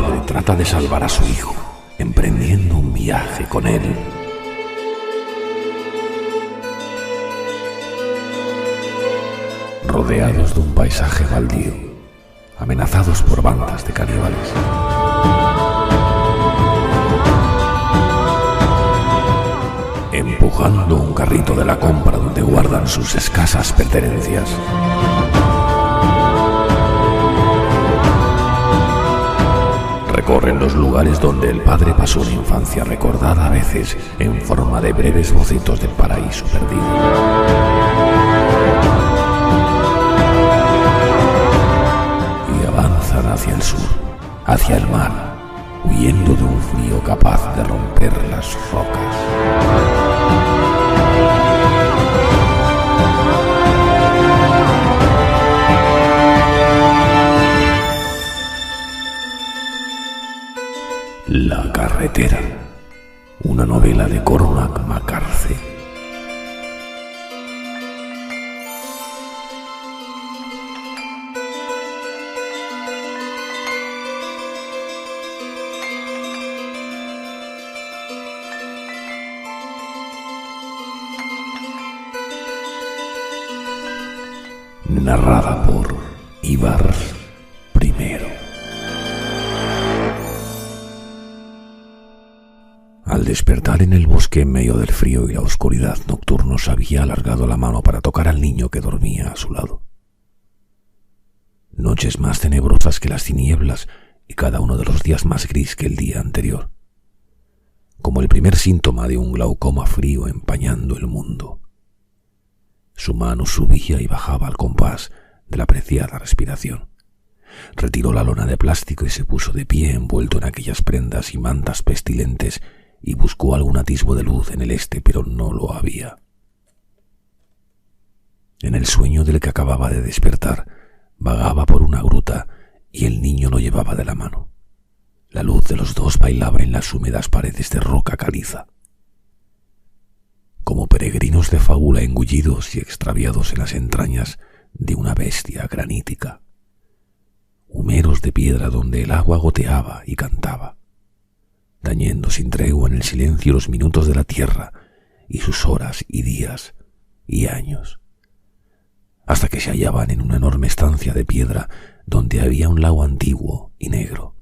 padre trata de salvar a su hijo, emprendiendo un viaje con él. Rodeados de un paisaje baldío, amenazados por bandas de caníbales. Empujando un carrito de la compra donde guardan sus escasas pertenencias. Recorren los lugares donde el padre pasó una infancia recordada a veces en forma de breves bocetos del paraíso perdido. Y avanzan hacia el sur, hacia el mar, huyendo de un frío capaz de romper las rocas. La carretera, una novela de Cormac McCarthy. Narrada por Ibar I. Al despertar en el bosque en medio del frío y la oscuridad, Nocturnos había alargado la mano para tocar al niño que dormía a su lado. Noches más tenebrosas que las tinieblas y cada uno de los días más gris que el día anterior. Como el primer síntoma de un glaucoma frío empañando el mundo. Su mano subía y bajaba al compás de la apreciada respiración. Retiró la lona de plástico y se puso de pie envuelto en aquellas prendas y mantas pestilentes y buscó algún atisbo de luz en el este, pero no lo había. En el sueño del que acababa de despertar, vagaba por una gruta y el niño lo llevaba de la mano. La luz de los dos bailaba en las húmedas paredes de roca caliza. Como peregrinos de fábula engullidos y extraviados en las entrañas de una bestia granítica. Humeros de piedra donde el agua goteaba y cantaba, tañendo sin tregua en el silencio los minutos de la tierra y sus horas y días y años, hasta que se hallaban en una enorme estancia de piedra donde había un lago antiguo y negro.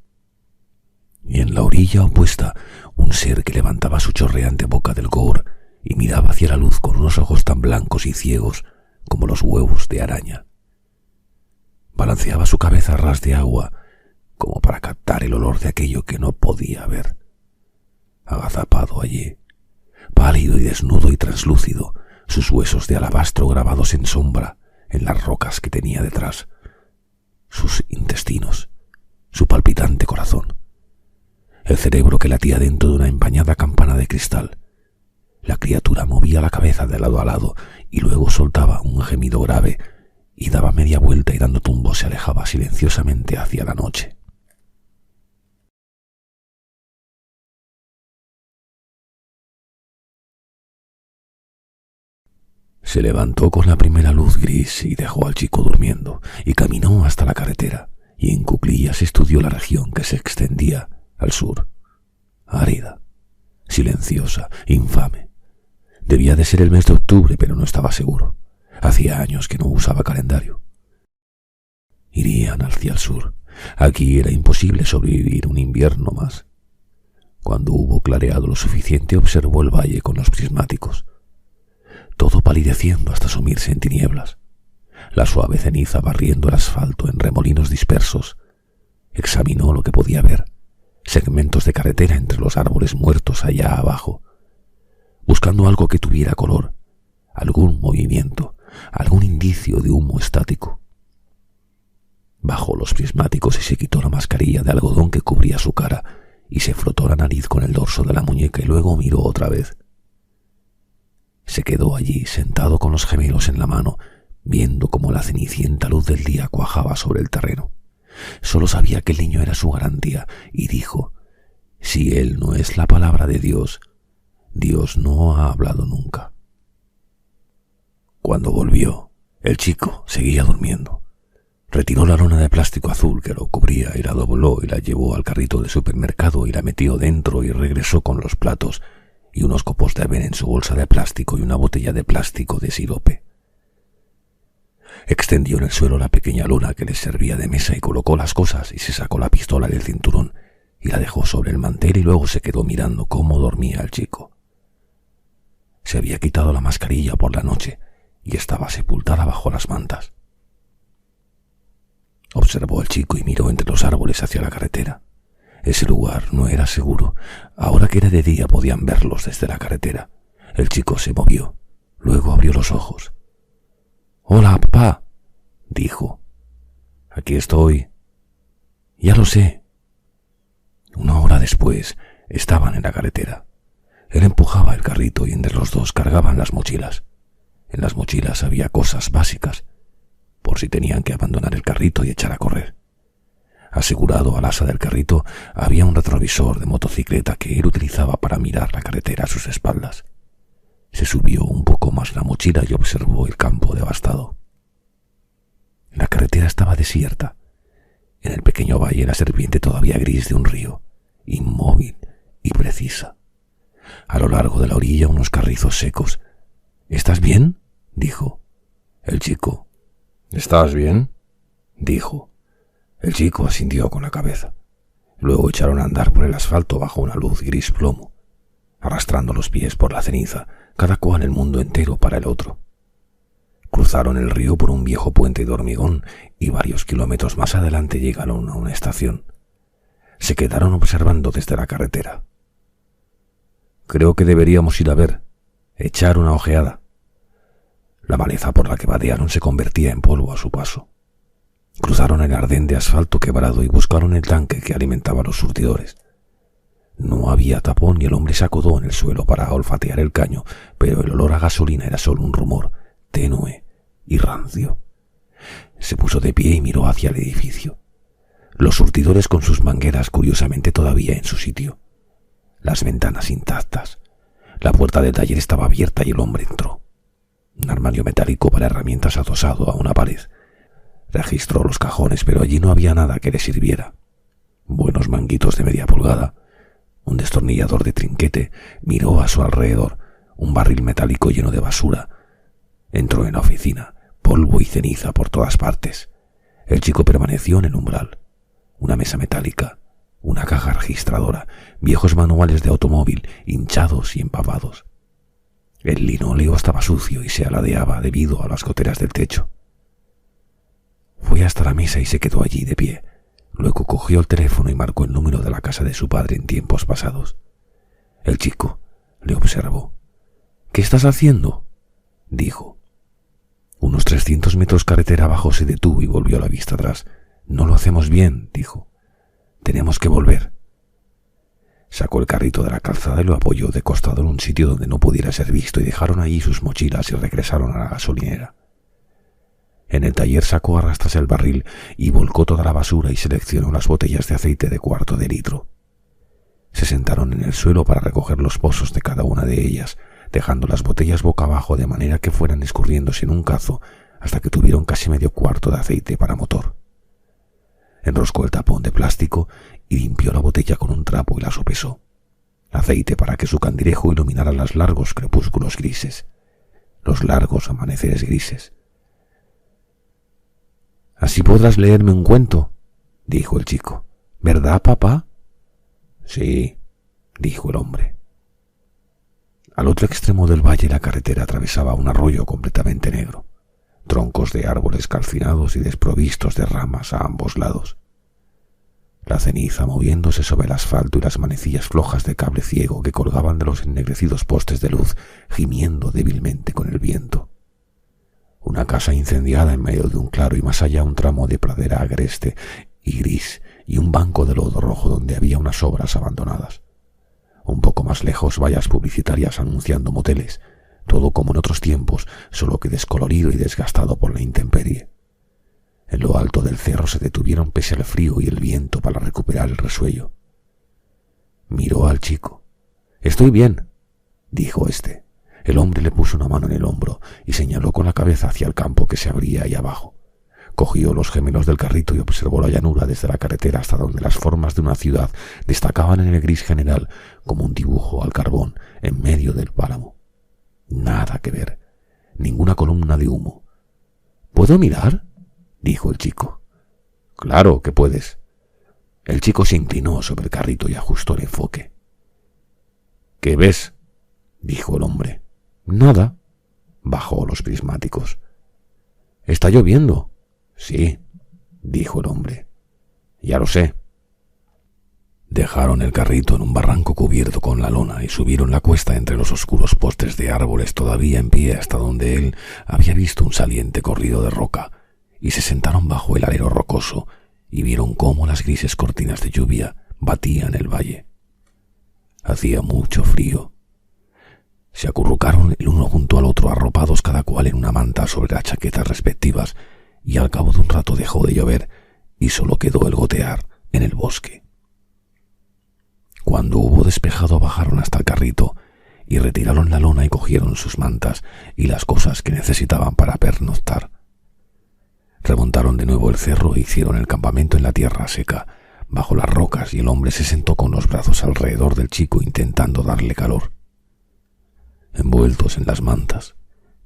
Y en la orilla opuesta un ser que levantaba su chorreante boca del gore y miraba hacia la luz con unos ojos tan blancos y ciegos como los huevos de araña. Balanceaba su cabeza a ras de agua como para captar el olor de aquello que no podía ver. Agazapado allí, pálido y desnudo y translúcido, sus huesos de alabastro grabados en sombra en las rocas que tenía detrás, sus intestinos, su palpitante corazón, el cerebro que latía dentro de una empañada campana de cristal. La criatura movía la cabeza de lado a lado y luego soltaba un gemido grave y daba media vuelta y dando tumbos se alejaba silenciosamente hacia la noche. Se levantó con la primera luz gris y dejó al chico durmiendo y caminó hasta la carretera y en cuclillas estudió la región que se extendía al sur, árida, silenciosa, infame. Debía de ser el mes de octubre, pero no estaba seguro. Hacía años que no usaba calendario. Irían hacia el sur. Aquí era imposible sobrevivir un invierno más. Cuando hubo clareado lo suficiente, observó el valle con los prismáticos, todo palideciendo hasta sumirse en tinieblas, la suave ceniza barriendo el asfalto en remolinos dispersos. Examinó lo que podía ver, segmentos de carretera entre los árboles muertos allá abajo, buscando algo que tuviera color, algún movimiento, algún indicio de humo estático. Bajó los prismáticos y se quitó la mascarilla de algodón que cubría su cara y se frotó la nariz con el dorso de la muñeca y luego miró otra vez. Se quedó allí sentado con los gemelos en la mano, viendo cómo la cenicienta luz del día cuajaba sobre el terreno. Solo sabía que el niño era su garantía y dijo: si él no es la palabra de Dios, Dios no ha hablado nunca. Cuando volvió, el chico seguía durmiendo. Retiró la lona de plástico azul que lo cubría y la dobló y la llevó al carrito de supermercado y la metió dentro y regresó con los platos y unos copos de avena en su bolsa de plástico y una botella de plástico de sirope. Extendió en el suelo la pequeña lona que les servía de mesa y colocó las cosas y se sacó la pistola del cinturón y la dejó sobre el mantel y luego se quedó mirando cómo dormía el chico. Se había quitado la mascarilla por la noche y estaba sepultada bajo las mantas. Observó al chico y miró entre los árboles hacia la carretera. Ese lugar no era seguro. Ahora que era de día podían verlos desde la carretera. El chico se movió. Luego abrió los ojos. «Hola, papá», dijo. «Aquí estoy». «Ya lo sé». Una hora después estaban en la carretera. Él empujaba el carrito y entre los dos cargaban las mochilas. En las mochilas había cosas básicas, por si tenían que abandonar el carrito y echar a correr. Asegurado al asa del carrito había un retrovisor de motocicleta que él utilizaba para mirar la carretera a sus espaldas. Se subió un poco más la mochila y observó el campo devastado. La carretera estaba desierta. En el pequeño valle la serpiente todavía gris de un río, inmóvil y precisa. A lo largo de la orilla unos carrizos secos. «¿Estás bien?», dijo. El chico. «¿Estás bien?», dijo. El chico asintió con la cabeza. Luego echaron a andar por el asfalto bajo una luz gris plomo, arrastrando los pies por la ceniza, cada cual el mundo entero para el otro. Cruzaron el río por un viejo puente de hormigón y varios kilómetros más adelante llegaron a una estación. Se quedaron observando desde la carretera. «Creo que deberíamos ir a ver, echar una ojeada». La maleza por la que vadearon se convertía en polvo a su paso. Cruzaron el ardén de asfalto quebrado y buscaron el tanque que alimentaba los surtidores. No había tapón y el hombre se acodó en el suelo para olfatear el caño, pero el olor a gasolina era solo un rumor, tenue y rancio. Se puso de pie y miró hacia el edificio. Los surtidores con sus mangueras curiosamente todavía en su sitio. Las ventanas intactas. La puerta del taller estaba abierta y el hombre entró. Un armario metálico para herramientas adosado a una pared. Registró los cajones, pero allí no había nada que le sirviera. Buenos manguitos de media pulgada, un destornillador de trinquete, miró a su alrededor, un barril metálico lleno de basura. Entró en la oficina, polvo y ceniza por todas partes. El chico permaneció en el umbral. Una mesa metálica, una caja registradora, viejos manuales de automóvil, hinchados y empapados. El linóleo estaba sucio y se aladeaba debido a las goteras del techo. Fue hasta la mesa y se quedó allí de pie. Luego cogió el teléfono y marcó el número de la casa de su padre en tiempos pasados. El chico le observó. «¿Qué estás haciendo?», dijo. Unos 300 metros carretera abajo se detuvo y volvió la vista atrás. «No lo hacemos bien», dijo. «Tenemos que volver». Sacó el carrito de la calzada y lo apoyó de costado en un sitio donde no pudiera ser visto y dejaron allí sus mochilas y regresaron a la gasolinera. En el taller sacó a rastras el barril y volcó toda la basura y seleccionó las botellas de aceite de 1/4 de litro. Se sentaron en el suelo para recoger los pozos de cada una de ellas, dejando las botellas boca abajo de manera que fueran escurriéndose en un cazo hasta que tuvieron casi medio cuarto de aceite para motor. Enroscó el tapón de plástico y limpió la botella con un trapo y la sopesó. Aceite para que su candilejo iluminara los largos crepúsculos grises, los largos amaneceres grises. «Así podrás leerme un cuento», dijo el chico. «¿Verdad, papá?» «Sí», dijo el hombre. Al otro extremo del valle la carretera atravesaba un arroyo completamente negro, troncos de árboles calcinados y desprovistos de ramas a ambos lados. La ceniza moviéndose sobre el asfalto y las manecillas flojas de cable ciego que colgaban de los ennegrecidos postes de luz, gimiendo débilmente con el viento. Una casa incendiada en medio de un claro y más allá un tramo de pradera agreste y gris y un banco de lodo rojo donde había unas obras abandonadas. Un poco más lejos vallas publicitarias anunciando moteles, todo como en otros tiempos, solo que descolorido y desgastado por la intemperie. En lo alto del cerro se detuvieron pese al frío y el viento para recuperar el resuello. Miró al chico. «Estoy bien», dijo este. El hombre le puso una mano en el hombro y señaló con la cabeza hacia el campo que se abría ahí abajo. Cogió los gemelos del carrito y observó la llanura desde la carretera hasta donde las formas de una ciudad destacaban en el gris general como un dibujo al carbón en medio del páramo. Nada que ver, ninguna columna de humo. ¿Puedo mirar?, dijo el chico. Claro que puedes. El chico se inclinó sobre el carrito y ajustó el enfoque. ¿Qué ves?, dijo el hombre. Nada. Bajó los prismáticos. ¿Está lloviendo? Sí, dijo el hombre. Ya lo sé. Dejaron el carrito en un barranco cubierto con la lona y subieron la cuesta entre los oscuros postes de árboles todavía en pie hasta donde él había visto un saliente corrido de roca, y se sentaron bajo el alero rocoso y vieron cómo las grises cortinas de lluvia batían el valle. Hacía mucho frío. Se acurrucaron el uno junto al otro, arropados cada cual en una manta sobre las chaquetas respectivas, y al cabo de un rato dejó de llover y solo quedó el gotear en el bosque. Cuando hubo despejado, bajaron hasta el carrito y retiraron la lona y cogieron sus mantas y las cosas que necesitaban para pernoctar. Remontaron de nuevo el cerro e hicieron el campamento en la tierra seca, bajo las rocas, y el hombre se sentó con los brazos alrededor del chico intentando darle calor. Envueltos en las mantas,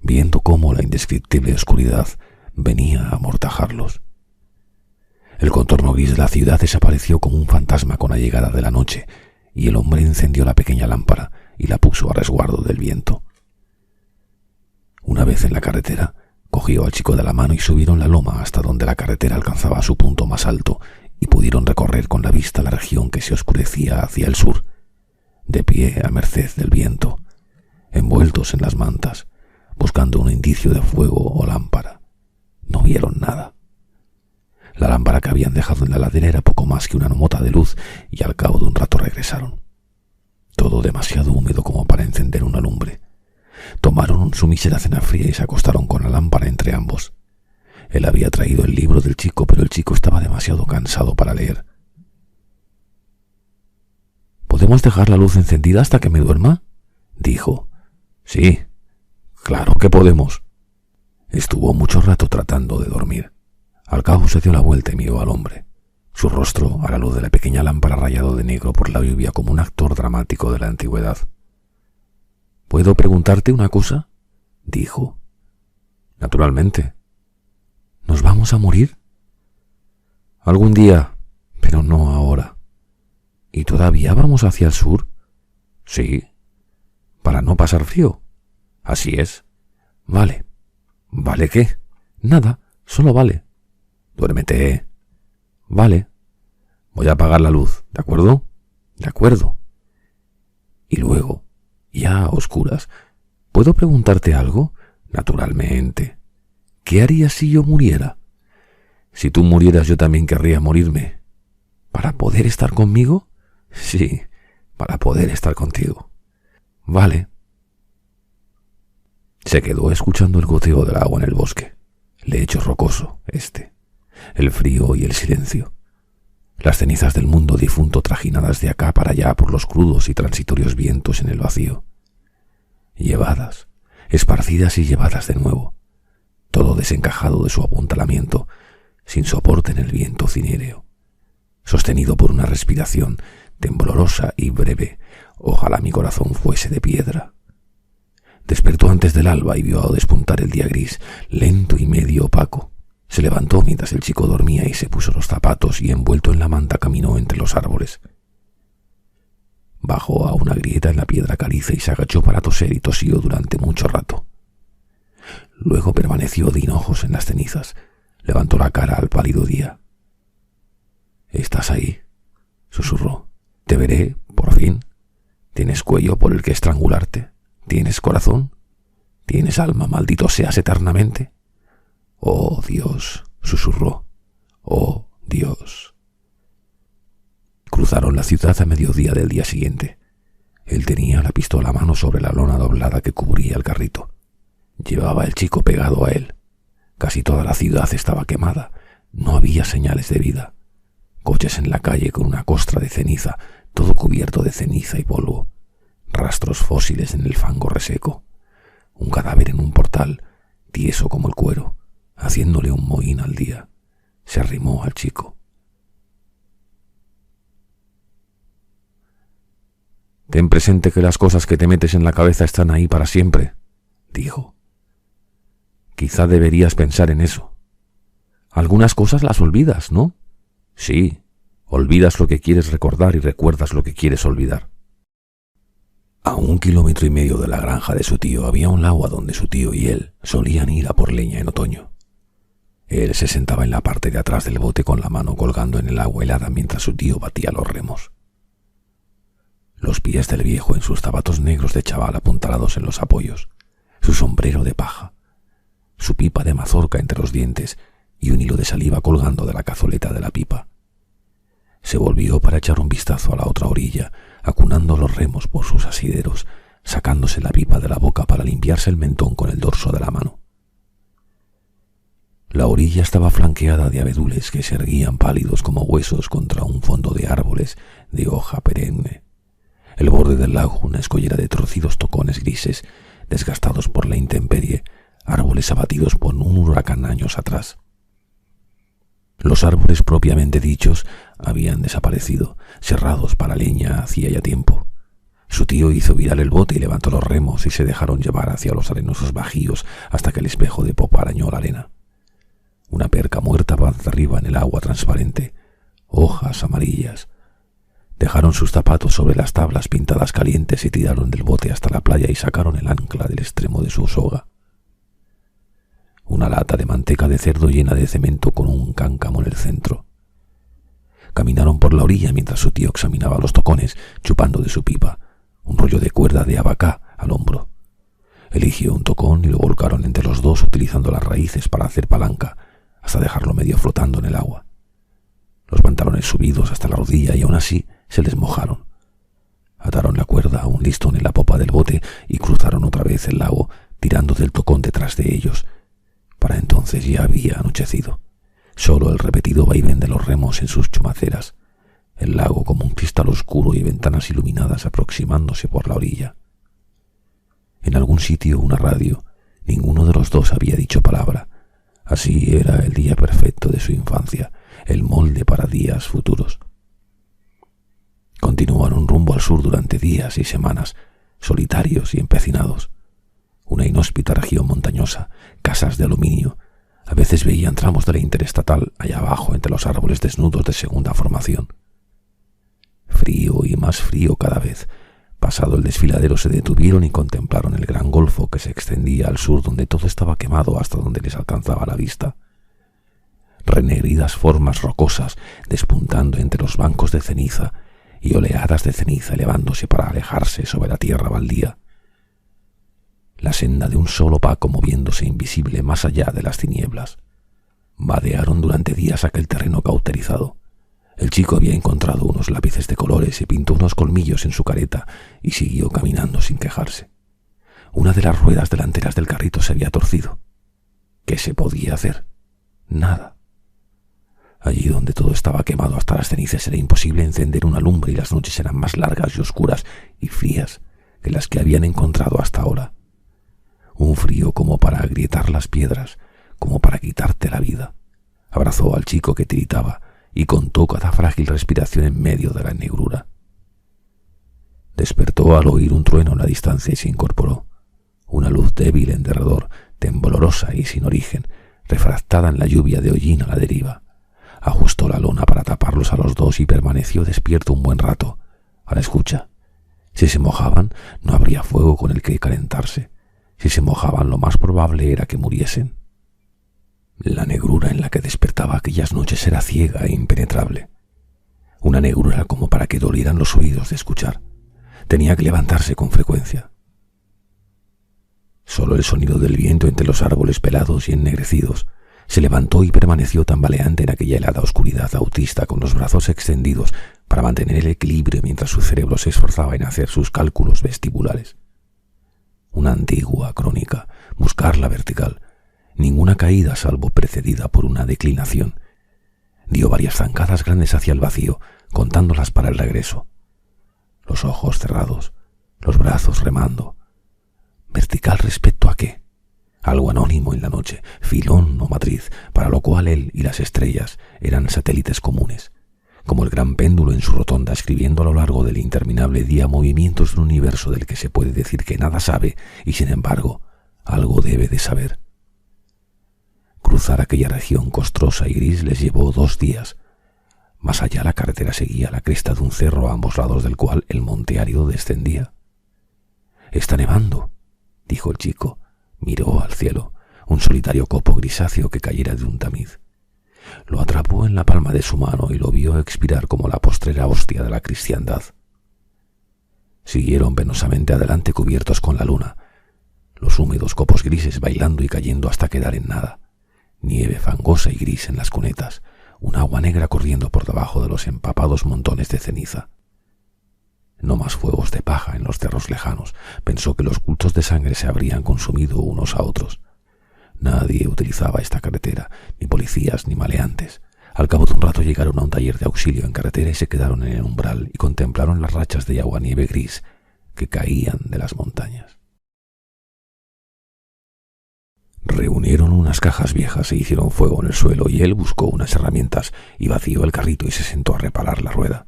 viendo cómo la indescriptible oscuridad venía a amortajarlos. El contorno gris de la ciudad desapareció como un fantasma con la llegada de la noche, y el hombre encendió la pequeña lámpara y la puso a resguardo del viento. Una vez en la carretera, cogió al chico de la mano y subieron la loma hasta donde la carretera alcanzaba su punto más alto, y pudieron recorrer con la vista la región que se oscurecía hacia el sur, de pie a merced del viento, envueltos en las mantas, buscando un indicio de fuego o lámpara. No vieron nada. La lámpara que habían dejado en la ladera era poco más que una mota de luz, y al cabo de un rato regresaron. Todo demasiado húmedo como para encender una lumbre. Tomaron su mísera cena fría y se acostaron con la lámpara entre ambos. Él había traído el libro del chico, pero el chico estaba demasiado cansado para leer. ¿Podemos dejar la luz encendida hasta que me duerma?, dijo. Sí, claro que podemos. Estuvo mucho rato tratando de dormir. Al cabo se dio la vuelta y miró al hombre. Su rostro, a la luz de la pequeña lámpara, rayado de negro por la lluvia como un actor dramático de la antigüedad. ¿Puedo preguntarte una cosa?, dijo. Naturalmente. ¿Nos vamos a morir? Algún día, pero no ahora. ¿Y todavía vamos hacia el sur? Sí. ¿Para no pasar frío? Así es. Vale. ¿Vale qué? Nada, solo vale. Duérmete. Vale. Voy a apagar la luz, ¿de acuerdo? De acuerdo. Y luego, ya a oscuras, ¿puedo preguntarte algo? Naturalmente. ¿Qué harías si yo muriera? Si tú murieras, yo también querría morirme. ¿Para poder estar conmigo? Sí, para poder estar contigo. Vale. Se quedó escuchando el goteo del agua en el bosque, lecho rocoso, el frío y el silencio. Las cenizas del mundo difunto trajinadas de acá para allá por los crudos y transitorios vientos en el vacío. Llevadas, esparcidas y llevadas de nuevo, todo desencajado de su apuntalamiento, sin soporte en el viento cinéreo, sostenido por una respiración temblorosa y breve. Ojalá mi corazón fuese de piedra. Despertó antes del alba y vio despuntar el día gris, lento y medio opaco. Se levantó mientras el chico dormía y se puso los zapatos y, envuelto en la manta, caminó entre los árboles. Bajó a una grieta en la piedra caliza y se agachó para toser y tosió durante mucho rato. Luego permaneció de hinojos en las cenizas. Levantó la cara al pálido día. «¿Estás ahí?», susurró. «Te veré, por fin. ¿Tienes cuello por el que estrangularte? ¿Tienes corazón? ¿Tienes alma, maldito seas eternamente?» «Oh, Dios», susurró. «Oh, Dios». Cruzaron la ciudad a mediodía del día siguiente. Él tenía la pistola a mano sobre la lona doblada que cubría el carrito. Llevaba el chico pegado a él. Casi toda la ciudad estaba quemada. No había señales de vida. Coches en la calle con una costra de ceniza, todo cubierto de ceniza y polvo. Rastros fósiles en el fango reseco. Un cadáver en un portal, tieso como el cuero, haciéndole un mohín al día, se arrimó al chico. «Ten presente que las cosas que te metes en la cabeza están ahí para siempre», dijo. «Quizá deberías pensar en eso. Algunas cosas las olvidas, ¿no? Sí, olvidas lo que quieres recordar y recuerdas lo que quieres olvidar». A 1,5 kilómetros de la granja de su tío había un lago a donde su tío y él solían ir a por leña en otoño. Él se sentaba en la parte de atrás del bote con la mano colgando en el agua helada mientras su tío batía los remos. Los pies del viejo en sus zapatos negros de chaval apuntalados en los apoyos, su sombrero de paja, su pipa de mazorca entre los dientes y un hilo de saliva colgando de la cazoleta de la pipa. Se volvió para echar un vistazo a la otra orilla, acunando los remos por sus asideros, sacándose la pipa de la boca para limpiarse el mentón con el dorso de la mano. La orilla estaba flanqueada de abedules que se erguían pálidos como huesos contra un fondo de árboles de hoja perenne. El borde del lago, una escollera de torcidos tocones grises, desgastados por la intemperie, árboles abatidos por un huracán años atrás. Los árboles propiamente dichos habían desaparecido, cerrados para leña hacía ya tiempo. Su tío hizo virar el bote y levantó los remos y se dejaron llevar hacia los arenosos bajíos hasta que el espejo de popa arañó la arena. Una perca muerta avanza arriba en el agua transparente, hojas amarillas. Dejaron sus zapatos sobre las tablas pintadas calientes y tiraron del bote hasta la playa y sacaron el ancla del extremo de su soga. Una lata de manteca de cerdo llena de cemento con un cáncamo en el centro. Caminaron por la orilla mientras su tío examinaba los tocones, chupando de su pipa, un rollo de cuerda de abacá al hombro. Eligió un tocón y lo volcaron entre los dos utilizando las raíces para hacer palanca, hasta dejarlo medio flotando en el agua. Los pantalones subidos hasta la rodilla y aún así se les mojaron. Ataron la cuerda a un listón en la popa del bote y cruzaron otra vez el lago, tirando del tocón detrás de ellos. Para entonces ya había anochecido. Solo el repetido vaivén de los remos en sus chumaceras, el lago como un cristal oscuro y ventanas iluminadas aproximándose por la orilla. En algún sitio una radio. Ninguno de los dos había dicho palabra. Así era el día perfecto de su infancia, el molde para días futuros. Continuaron rumbo al sur durante días y semanas, solitarios y empecinados. Una inhóspita región montañosa, casas de aluminio. A veces veían tramos de la interestatal allá abajo entre los árboles desnudos de segunda formación. Frío y más frío cada vez. Pasado el desfiladero se detuvieron y contemplaron el gran golfo que se extendía al sur donde todo estaba quemado hasta donde les alcanzaba la vista. Renegridas formas rocosas despuntando entre los bancos de ceniza y oleadas de ceniza elevándose para alejarse sobre la tierra baldía. La senda de un solo paco moviéndose invisible más allá de las tinieblas. Vadearon durante días aquel terreno cauterizado. El chico había encontrado unos lápices de colores y pintó unos colmillos en su careta y siguió caminando sin quejarse. Una de las ruedas delanteras del carrito se había torcido. ¿Qué se podía hacer? Nada. Allí donde todo estaba quemado hasta las cenizas era imposible encender una lumbre y las noches eran más largas y oscuras y frías que las que habían encontrado hasta ahora. Un frío como para agrietar las piedras, como para quitarte la vida. Abrazó al chico que tiritaba y contó cada frágil respiración en medio de la negrura. Despertó al oír un trueno en la distancia y se incorporó. Una luz débil en derredor, temblorosa y sin origen, refractada en la lluvia de hollín a la deriva. Ajustó la lona para taparlos a los dos y permaneció despierto un buen rato, a la escucha. Si se mojaban, no habría fuego con el que calentarse. Si se mojaban, lo más probable era que muriesen. La negrura en la que despertaba aquellas noches era ciega e impenetrable. Una negrura como para que dolieran los oídos de escuchar. Tenía que levantarse con frecuencia. Solo el sonido del viento entre los árboles pelados y ennegrecidos. Se levantó y permaneció tambaleante en aquella helada oscuridad autista con los brazos extendidos para mantener el equilibrio mientras su cerebro se esforzaba en hacer sus cálculos vestibulares. Una antigua crónica, buscar la vertical. Ninguna caída salvo precedida por una declinación. Dio varias zancadas grandes hacia el vacío, contándolas para el regreso. Los ojos cerrados, los brazos remando. ¿Vertical respecto a qué? algo anónimo en la noche, filón o matriz, para lo cual él y las estrellas eran satélites comunes, como el gran péndulo en su rotonda, escribiendo a lo largo del interminable día movimientos de un universo del que se puede decir que nada sabe y sin embargo algo debe de saber. Cruzar aquella región costrosa y gris les llevó 2 días. Más allá la carretera seguía la cresta de un cerro a ambos lados del cual el monte árido descendía. «Está nevando», dijo el chico. Miró al cielo, un solitario copo grisáceo que cayera de un tamiz. Lo atrapó en la palma de su mano y lo vio expirar como la postrera hostia de la cristiandad. Siguieron penosamente adelante cubiertos con la luna, los húmedos copos grises bailando y cayendo hasta quedar en nada, nieve fangosa y gris en las cunetas, un agua negra corriendo por debajo de los empapados montones de ceniza. No más fuegos de paja en los cerros lejanos. Pensó que los cultos de sangre se habrían consumido unos a otros. Nadie utilizaba esta carretera, ni policías ni maleantes. Al cabo de un rato llegaron a un taller de auxilio en carretera y se quedaron en el umbral y contemplaron las rachas de agua-nieve gris que caían de las montañas. Reunieron unas cajas viejas e hicieron fuego en el suelo y él buscó unas herramientas y vació el carrito y se sentó a reparar la rueda.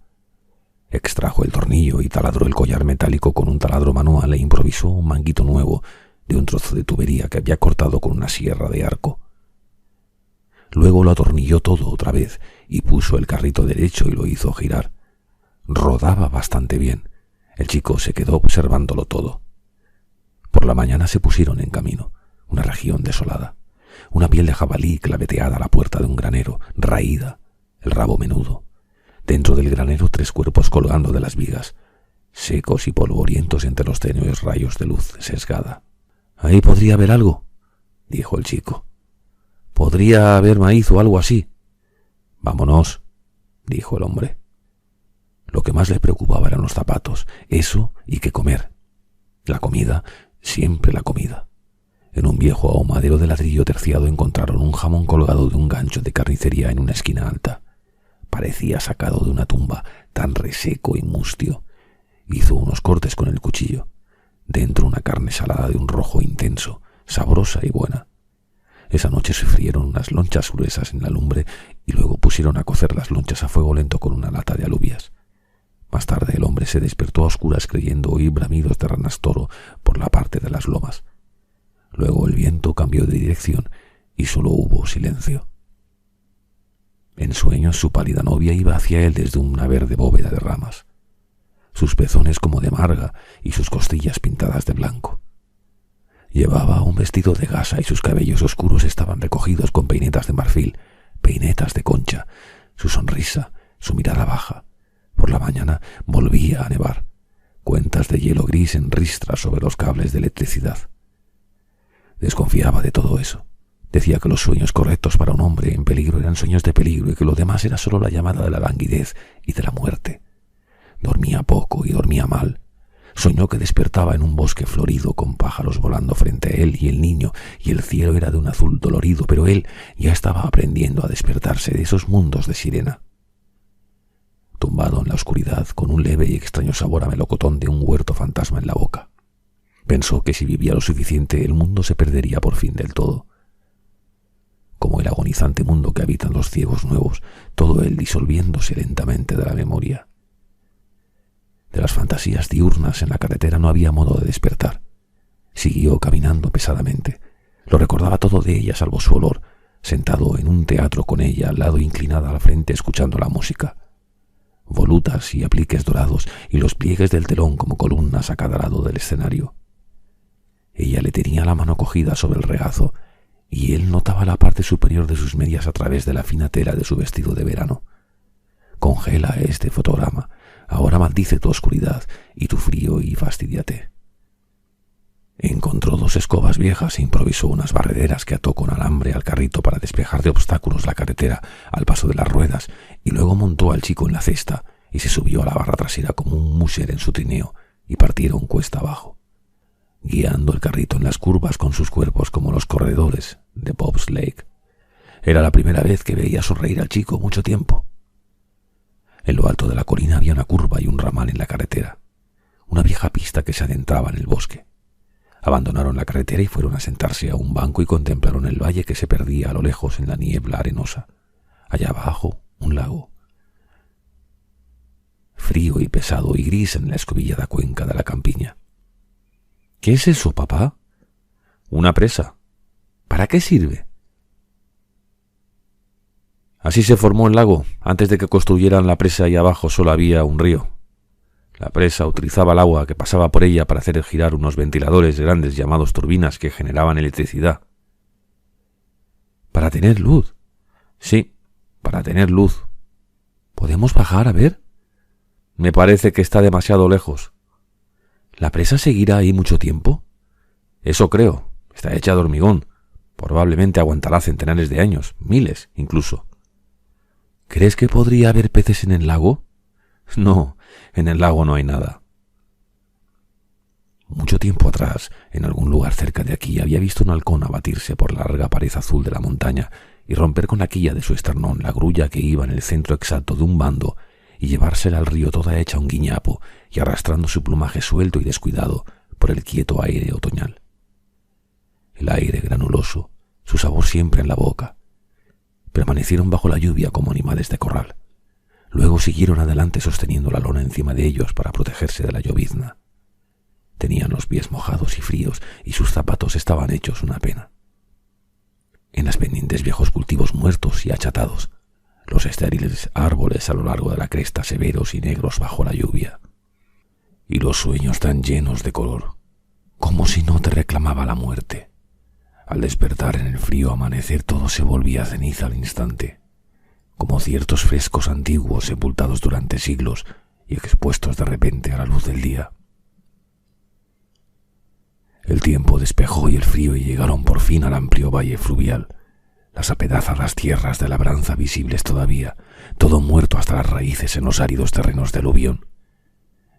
Extrajo el tornillo y taladró el collar metálico con un taladro manual e improvisó un manguito nuevo de un trozo de tubería que había cortado con una sierra de arco. Luego lo atornilló todo otra vez y puso el carrito derecho y lo hizo girar. Rodaba bastante bien. El chico se quedó observándolo todo. Por la mañana se pusieron en camino. Una región desolada. Una piel de jabalí claveteada a la puerta de un granero, raída, el rabo menudo. Dentro del granero 3 cuerpos colgando de las vigas, secos y polvorientos entre los tenues rayos de luz sesgada. «Ahí podría haber algo», dijo el chico. «Podría haber maíz o algo así». «Vámonos», dijo el hombre. Lo que más le preocupaba eran los zapatos, eso y qué comer. La comida, siempre la comida. En un viejo ahumadero de ladrillo terciado encontraron un jamón colgado de un gancho de carnicería en una esquina alta. Parecía sacado de una tumba, tan reseco y mustio. Hizo unos cortes con el cuchillo. Dentro una carne salada de un rojo intenso, sabrosa y buena. Esa noche se frieron unas lonchas gruesas en la lumbre y luego pusieron a cocer las lonchas a fuego lento con una lata de alubias. Más tarde el hombre se despertó a oscuras creyendo oír bramidos de ranas toro por la parte de las lomas. Luego el viento cambió de dirección y solo hubo silencio. En sueños su pálida novia iba hacia él desde una verde bóveda de ramas, sus pezones como de marga y sus costillas pintadas de blanco. Llevaba un vestido de gasa y sus cabellos oscuros estaban recogidos con peinetas de marfil, peinetas de concha, su sonrisa, su mirada baja. Por la mañana volvía a nevar, cuentas de hielo gris en ristras sobre los cables de electricidad. Desconfiaba de todo eso. Decía que los sueños correctos para un hombre en peligro eran sueños de peligro y que lo demás era solo la llamada de la languidez y de la muerte. Dormía poco y dormía mal. Soñó que despertaba en un bosque florido con pájaros volando frente a él y el niño, y el cielo era de un azul dolorido, pero él ya estaba aprendiendo a despertarse de esos mundos de sirena. Tumbado en la oscuridad, con un leve y extraño sabor a melocotón de un huerto fantasma en la boca, pensó que si vivía lo suficiente el mundo se perdería por fin del todo. Como el agonizante mundo que habitan los ciegos nuevos, todo él disolviéndose lentamente de la memoria. De las fantasías diurnas en la carretera no había modo de despertar. Siguió caminando pesadamente. Lo recordaba todo de ella salvo su olor, sentado en un teatro con ella al lado, inclinada a la frente escuchando la música. Volutas y apliques dorados y los pliegues del telón como columnas a cada lado del escenario. Ella le tenía la mano cogida sobre el regazo y él notaba la parte superior de sus medias a través de la fina tela de su vestido de verano. Congela este fotograma, ahora maldice tu oscuridad y tu frío y fastídiate. Encontró 2 escobas viejas e improvisó unas barrederas que ató con alambre al carrito para despejar de obstáculos la carretera al paso de las ruedas, y luego montó al chico en la cesta y se subió a la barra trasera como un musher en su trineo y partieron cuesta abajo, guiando el carrito en las curvas con sus cuerpos como los corredores de bobsleigh. Era la primera vez que veía sonreír al chico mucho tiempo. En lo alto de la colina había una curva y un ramal en la carretera, una vieja pista que se adentraba en el bosque. Abandonaron la carretera y fueron a sentarse a un banco y contemplaron el valle que se perdía a lo lejos en la niebla arenosa. Allá abajo, un lago, frío y pesado y gris en la escobillada cuenca de la campiña. —¿Qué es eso, papá? —Una presa. ¿Para qué sirve? Así se formó el lago. Antes de que construyeran la presa, ahí abajo solo había un río. La presa utilizaba el agua que pasaba por ella para hacer girar unos ventiladores grandes llamados turbinas que generaban electricidad. ¿Para tener luz? Sí, para tener luz. ¿Podemos bajar a ver? Me parece que está demasiado lejos. ¿La presa seguirá ahí mucho tiempo? Eso creo. Está hecha de hormigón. Probablemente aguantará centenares de años, miles incluso. ¿Crees que podría haber peces en el lago? No, en el lago no hay nada. Mucho tiempo atrás, en algún lugar cerca de aquí, había visto un halcón abatirse por la larga pared azul de la montaña y romper con la quilla de su esternón la grulla que iba en el centro exacto de un bando y llevársela al río toda hecha un guiñapo y arrastrando su plumaje suelto y descuidado por el quieto aire otoñal. El aire granuloso, su sabor siempre en la boca. Permanecieron bajo la lluvia como animales de corral. Luego siguieron adelante sosteniendo la lona encima de ellos para protegerse de la llovizna. Tenían los pies mojados y fríos y sus zapatos estaban hechos una pena. En las pendientes viejos cultivos muertos y achatados, los estériles árboles a lo largo de la cresta severos y negros bajo la lluvia. Y los sueños tan llenos de color, como si no te reclamaba la muerte. Al despertar en el frío amanecer todo se volvía ceniza al instante, como ciertos frescos antiguos sepultados durante siglos y expuestos de repente a la luz del día. El tiempo despejó y el frío y llegaron por fin al amplio valle fluvial, las apedazadas tierras de labranza visibles todavía, todo muerto hasta las raíces en los áridos terrenos de aluvión.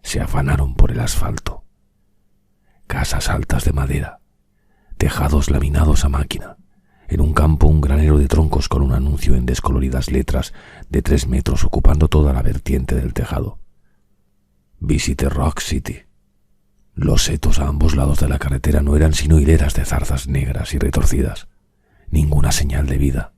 Se afanaron por el asfalto. Casas altas de madera, tejados laminados a máquina, en un campo un granero de troncos con un anuncio en descoloridas letras de 3 metros ocupando toda la vertiente del tejado. Visite Rock City. Los setos a ambos lados de la carretera no eran sino hileras de zarzas negras y retorcidas. Ninguna señal de vida.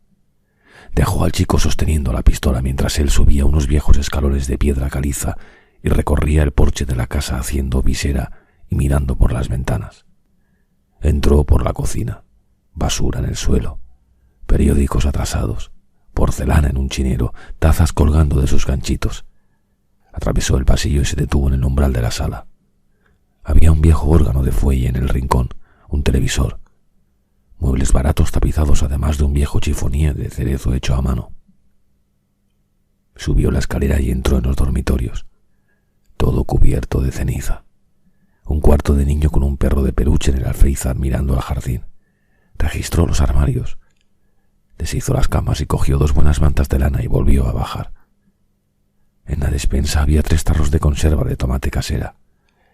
Dejó al chico sosteniendo la pistola mientras él subía unos viejos escalones de piedra caliza y recorría el porche de la casa haciendo visera y mirando por las ventanas. Entró por la cocina. Basura en el suelo, periódicos atrasados, porcelana en un chinero, tazas colgando de sus ganchitos. Atravesó el pasillo y se detuvo en el umbral de la sala. Había un viejo órgano de fuelle en el rincón, un televisor, muebles baratos tapizados además de un viejo chifonier de cerezo hecho a mano. Subió la escalera y entró en los dormitorios, todo cubierto de ceniza. Un cuarto de niño con un perro de peluche en el alféizar mirando al jardín. Registró los armarios, deshizo las camas y cogió 2 buenas mantas de lana y volvió a bajar. En la despensa había 3 tarros de conserva de tomate casera.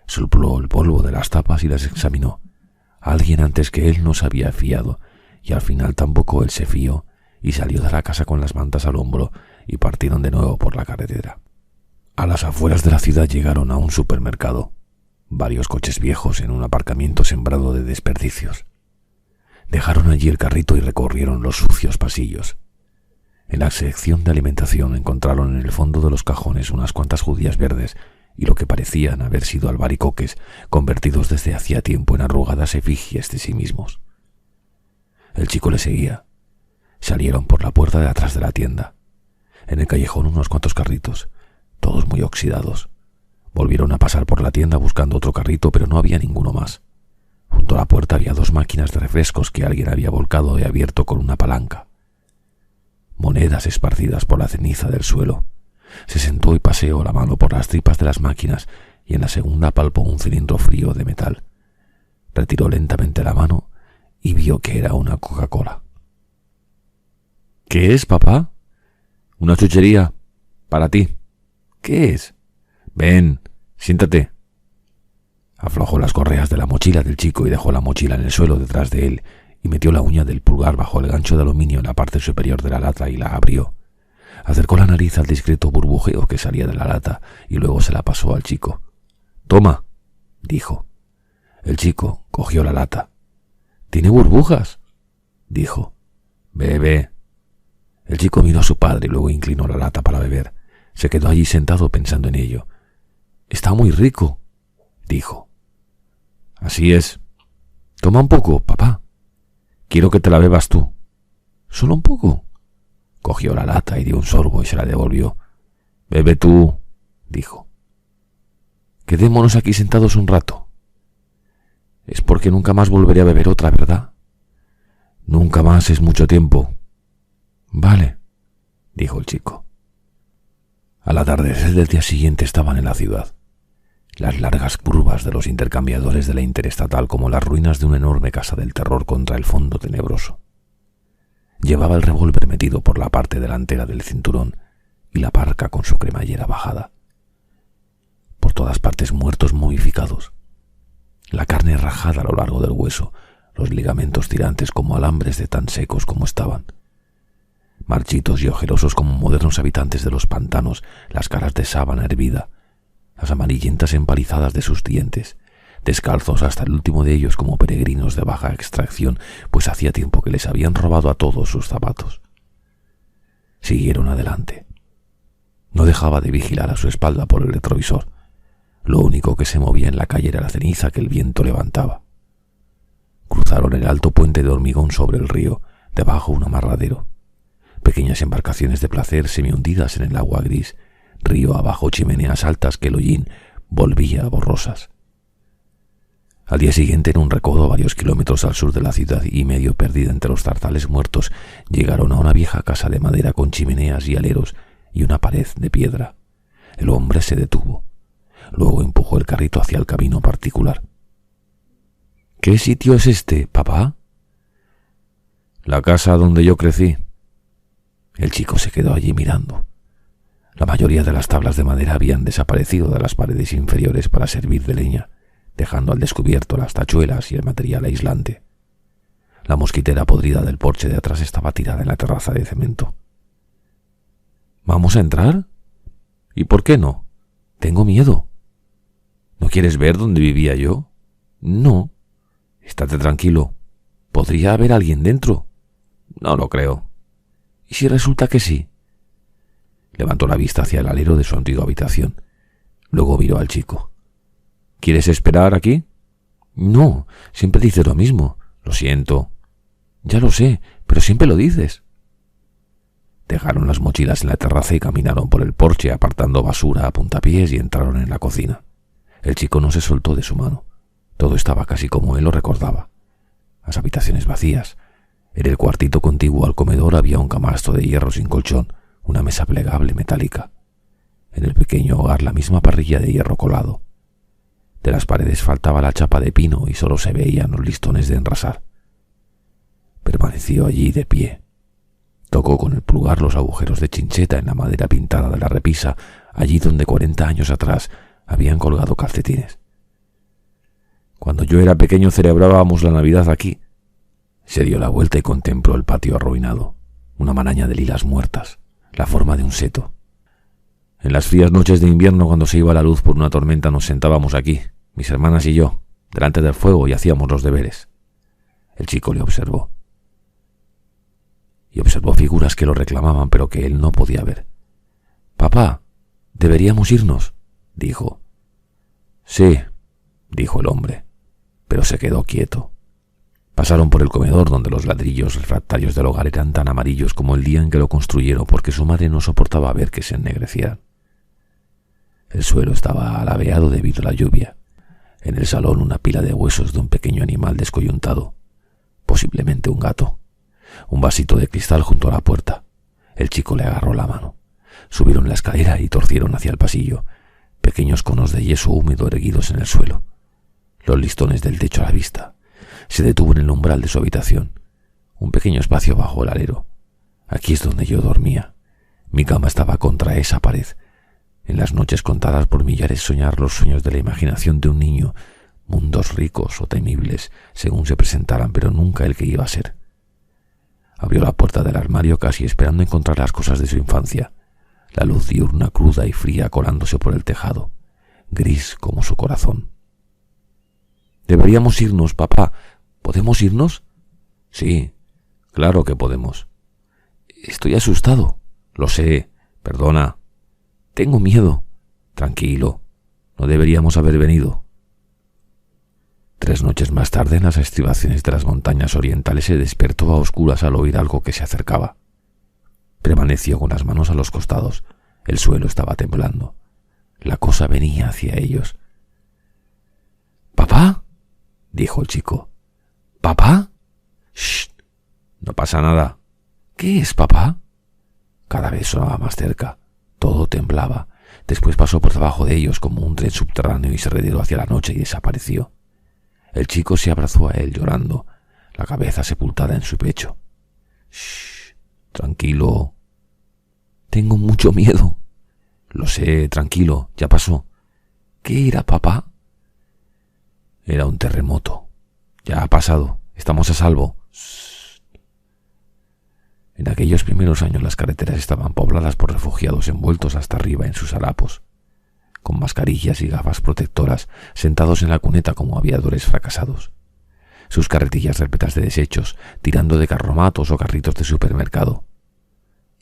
Sopló el polvo de las tapas y las examinó. Alguien antes que él no se había fiado, y al final tampoco él se fió, y salió de la casa con las mantas al hombro y partieron de nuevo por la carretera. A las afueras de la ciudad llegaron a un supermercado. Varios coches viejos en un aparcamiento sembrado de desperdicios. Dejaron allí el carrito y recorrieron los sucios pasillos. En la sección de alimentación encontraron en el fondo de los cajones unas cuantas judías verdes y lo que parecían haber sido albaricoques convertidos desde hacía tiempo en arrugadas efigies de sí mismos. El chico le seguía. Salieron por la puerta de atrás de la tienda. En el callejón unos cuantos carritos, todos muy oxidados. Volvieron a pasar por la tienda buscando otro carrito, pero no había ninguno más. Junto a la puerta había 2 máquinas de refrescos que alguien había volcado y abierto con una palanca. Monedas esparcidas por la ceniza del suelo. Se sentó y paseó la mano por las tripas de las máquinas y en la segunda palpó un cilindro frío de metal. Retiró lentamente la mano y vio que era una Coca-Cola. ¿Qué es, papá? Una chuchería. Para ti. ¿Qué es? Ven, siéntate. Aflojó las correas de la mochila del chico y dejó la mochila en el suelo detrás de él y metió la uña del pulgar bajo el gancho de aluminio en la parte superior de la lata y la abrió. Acercó la nariz al discreto burbujeo que salía de la lata y luego se la pasó al chico. «Toma», dijo. El chico cogió la lata. —¿Tiene burbujas? —dijo. —Bebe. El chico miró a su padre y luego inclinó la lata para beber. Se quedó allí sentado pensando en ello. —Está muy rico —dijo. —Así es. Toma un poco, papá. Quiero que te la bebas tú. ¿Solo un poco? Cogió la lata y dio un sorbo y se la devolvió. —Bebe tú —dijo. —Quedémonos aquí sentados un rato. Es porque nunca más volveré a beber otra, ¿verdad? Nunca más es mucho tiempo. Vale —dijo el chico. Al atardecer del día siguiente estaban en la ciudad. Las largas curvas de los intercambiadores de la interestatal como las ruinas de una enorme casa del terror contra el fondo tenebroso. Llevaba el revólver metido por la parte delantera del cinturón y la parca con su cremallera bajada. Por todas partes muertos momificados. La carne rajada a lo largo del hueso, los ligamentos tirantes como alambres de tan secos como estaban. Marchitos y ojerosos como modernos habitantes de los pantanos, las caras de sábana hervida, las amarillentas empalizadas de sus dientes, descalzos hasta el último de ellos como peregrinos de baja extracción, pues hacía tiempo que les habían robado a todos sus zapatos. Siguieron adelante. No dejaba de vigilar a su espalda por el retrovisor. Lo único que se movía en la calle era la ceniza que el viento levantaba. Cruzaron el alto puente de hormigón sobre el río, debajo un amarradero. Pequeñas embarcaciones de placer semihundidas en el agua gris, río abajo chimeneas altas que el hollín volvía borrosas. Al día siguiente, en un recodo a varios kilómetros al sur de la ciudad y medio perdida entre los zarzales muertos, llegaron a una vieja casa de madera con chimeneas y aleros y una pared de piedra. El hombre se detuvo. Luego empujó el carrito hacia el camino particular. —¿Qué sitio es este, papá? —La casa donde yo crecí. El chico se quedó allí mirando. La mayoría de las tablas de madera habían desaparecido de las paredes inferiores para servir de leña, dejando al descubierto las tachuelas y el material aislante. La mosquitera podrida del porche de atrás estaba tirada en la terraza de cemento. —¿Vamos a entrar? —¿Y por qué no? Tengo miedo. ¿No quieres ver dónde vivía yo? —No. —Estate tranquilo. ¿Podría haber alguien dentro? —No lo creo. ¿Y si resulta que sí? Levantó la vista hacia el alero de su antigua habitación. Luego miró al chico. —¿Quieres esperar aquí? —No, siempre dices lo mismo. —Lo siento. —Ya lo sé, pero siempre lo dices. Dejaron las mochilas en la terraza y caminaron por el porche apartando basura a puntapiés y entraron en la cocina. El chico no se soltó de su mano. Todo estaba casi como él lo recordaba. Las habitaciones vacías. En el cuartito contiguo al comedor había un camastro de hierro sin colchón, una mesa plegable metálica. En el pequeño hogar la misma parrilla de hierro colado. De las paredes faltaba la chapa de pino y solo se veían los listones de enrasar. Permaneció allí de pie. Tocó con el pulgar los agujeros de chincheta en la madera pintada de la repisa, allí donde 40 años atrás habían colgado calcetines. Cuando yo era pequeño celebrábamos la Navidad aquí. Se dio la vuelta y contempló el patio arruinado, una maraña de lilas muertas, la forma de un seto. En las frías noches de invierno, cuando se iba la luz por una tormenta, nos sentábamos aquí, mis hermanas y yo, delante del fuego y hacíamos los deberes. El chico le observó. Y observó figuras que lo reclamaban, pero que él no podía ver. —Papá, deberíamos irnos —dijo. —Sí —dijo el hombre, pero se quedó quieto. Pasaron por el comedor, donde los ladrillos refractarios del hogar eran tan amarillos como el día en que lo construyeron, porque su madre no soportaba ver que se ennegrecieran. El suelo estaba alabeado debido a la lluvia. En el salón una pila de huesos de un pequeño animal descoyuntado, posiblemente un gato. Un vasito de cristal junto a la puerta. El chico le agarró la mano. Subieron la escalera y torcieron hacia el pasillo. Pequeños conos de yeso húmedo erguidos en el suelo. Los listones del techo a la vista. Se detuvo en el umbral de su habitación. Un pequeño espacio bajo el alero. Aquí es donde yo dormía. Mi cama estaba contra esa pared. En las noches contadas por millares soñar los sueños de la imaginación de un niño. Mundos ricos o temibles, según se presentaran, pero nunca el que iba a ser. Abrió la puerta del armario casi esperando encontrar las cosas de su infancia. La luz diurna cruda y fría colándose por el tejado, gris como su corazón. Deberíamos irnos, papá. ¿Podemos irnos? Sí, claro que podemos. Estoy asustado. Lo sé. Perdona. Tengo miedo. Tranquilo. No deberíamos haber venido. 3 noches más tarde, en las estribaciones de las montañas orientales, se despertó a oscuras al oír algo que se acercaba. Permaneció con las manos a los costados. El suelo estaba temblando. La cosa venía hacia ellos. —¿Papá? —dijo el chico. —¿Papá? —Shh. No pasa nada. —¿Qué es, papá? Cada vez sonaba más cerca. Todo temblaba. Después pasó por debajo de ellos como un tren subterráneo y se retiró hacia la noche y desapareció. El chico se abrazó a él llorando, la cabeza sepultada en su pecho. —Shh. Tranquilo. Tengo mucho miedo. Lo sé, tranquilo, ya pasó. ¿Qué era, papá? Era un terremoto. Ya ha pasado. Estamos a salvo. Shh. En aquellos primeros años las carreteras estaban pobladas por refugiados envueltos hasta arriba en sus harapos, con mascarillas y gafas protectoras, sentados en la cuneta como aviadores fracasados. Sus carretillas repletas de desechos, tirando de carromatos o carritos de supermercado.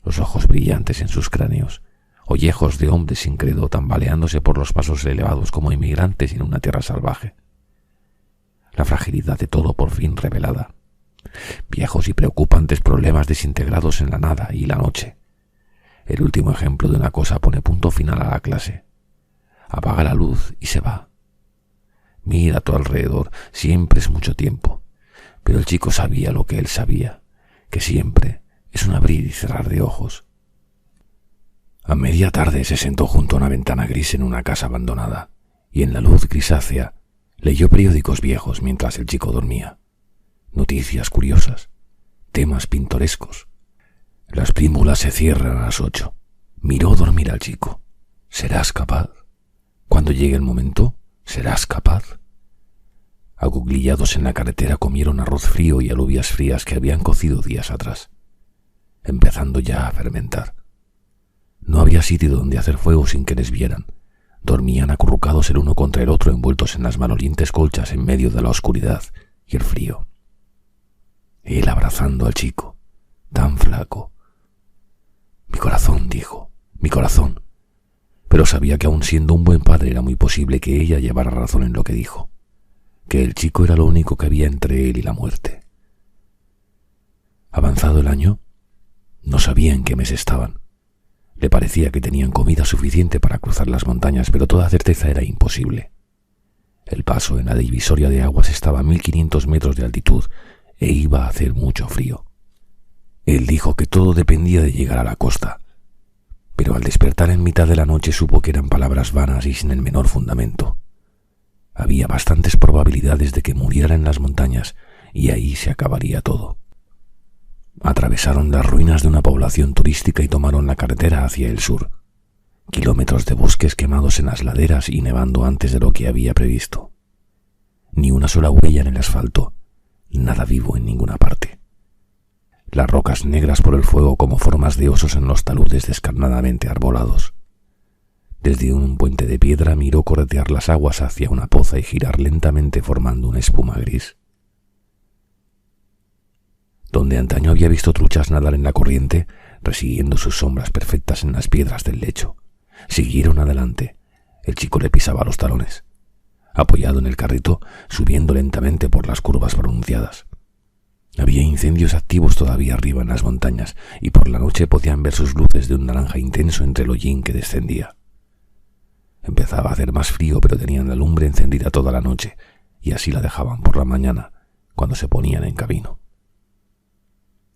Los ojos brillantes en sus cráneos, ollejos de hombres sin credo tambaleándose por los pasos elevados como inmigrantes en una tierra salvaje. La fragilidad de todo por fin revelada. Viejos y preocupantes problemas desintegrados en la nada y la noche. El último ejemplo de una cosa pone punto final a la clase. Apaga la luz y se va. Mira a tu alrededor, siempre es mucho tiempo. Pero el chico sabía lo que él sabía, que siempre es un abrir y cerrar de ojos. A media tarde se sentó junto a una ventana gris en una casa abandonada, y en la luz grisácea leyó periódicos viejos mientras el chico dormía. Noticias curiosas, temas pintorescos. Las prímulas se cierran a las 8. Miró dormir al chico. ¿Serás capaz? Cuando llegue el momento, ¿serás capaz? Acuclillados en la carretera comieron arroz frío y alubias frías que habían cocido días atrás, empezando ya a fermentar. No había sitio donde hacer fuego sin que les vieran. Dormían acurrucados el uno contra el otro, envueltos en las malolientes colchas en medio de la oscuridad y el frío. Él abrazando al chico, tan flaco. Mi corazón, dijo, mi corazón. Pero sabía que aun siendo un buen padre era muy posible que ella llevara razón en lo que dijo, que el chico era lo único que había entre él y la muerte. Avanzado el año, no sabía en qué mes estaban. Le parecía que tenían comida suficiente para cruzar las montañas, pero toda certeza era imposible. El paso en la divisoria de aguas estaba a 1500 metros de altitud e iba a hacer mucho frío. Él dijo que todo dependía de llegar a la costa, pero al despertar en mitad de la noche supo que eran palabras vanas y sin el menor fundamento. Había bastantes probabilidades de que muriera en las montañas y ahí se acabaría todo. Atravesaron las ruinas de una población turística y tomaron la carretera hacia el sur. Kilómetros de bosques quemados en las laderas y nevando antes de lo que había previsto. Ni una sola huella en el asfalto, nada vivo en ninguna parte. Las rocas negras por el fuego como formas de osos en los taludes descarnadamente arbolados. Desde un puente de piedra miró corretear las aguas hacia una poza y girar lentamente formando una espuma gris. Donde antaño había visto truchas nadar en la corriente, resiguiendo sus sombras perfectas en las piedras del lecho. Siguieron adelante. El chico le pisaba los talones. Apoyado en el carrito, subiendo lentamente por las curvas pronunciadas. Había incendios activos todavía arriba en las montañas, y por la noche podían ver sus luces de un naranja intenso entre el hollín que descendía. Empezaba a hacer más frío, pero tenían la lumbre encendida toda la noche, y así la dejaban por la mañana, cuando se ponían en camino.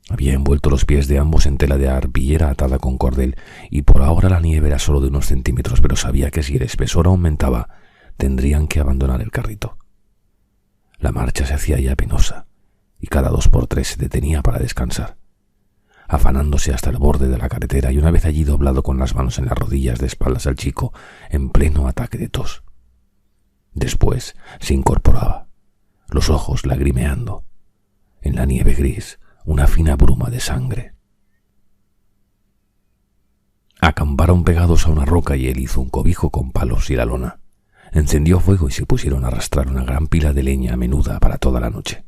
Había envuelto los pies de ambos en tela de arpillera atada con cordel, y por ahora la nieve era solo de unos centímetros, pero sabía que si el espesor aumentaba, tendrían que abandonar el carrito. La marcha se hacía ya penosa, y cada 2 por 3 se detenía para descansar, afanándose hasta el borde de la carretera, y una vez allí doblado con las manos en las rodillas de espaldas al chico, en pleno ataque de tos. Después se incorporaba, los ojos lagrimeando. En la nieve gris, una fina bruma de sangre. Acamparon pegados a una roca y él hizo un cobijo con palos y la lona. Encendió fuego y se pusieron a arrastrar una gran pila de leña menuda para toda la noche.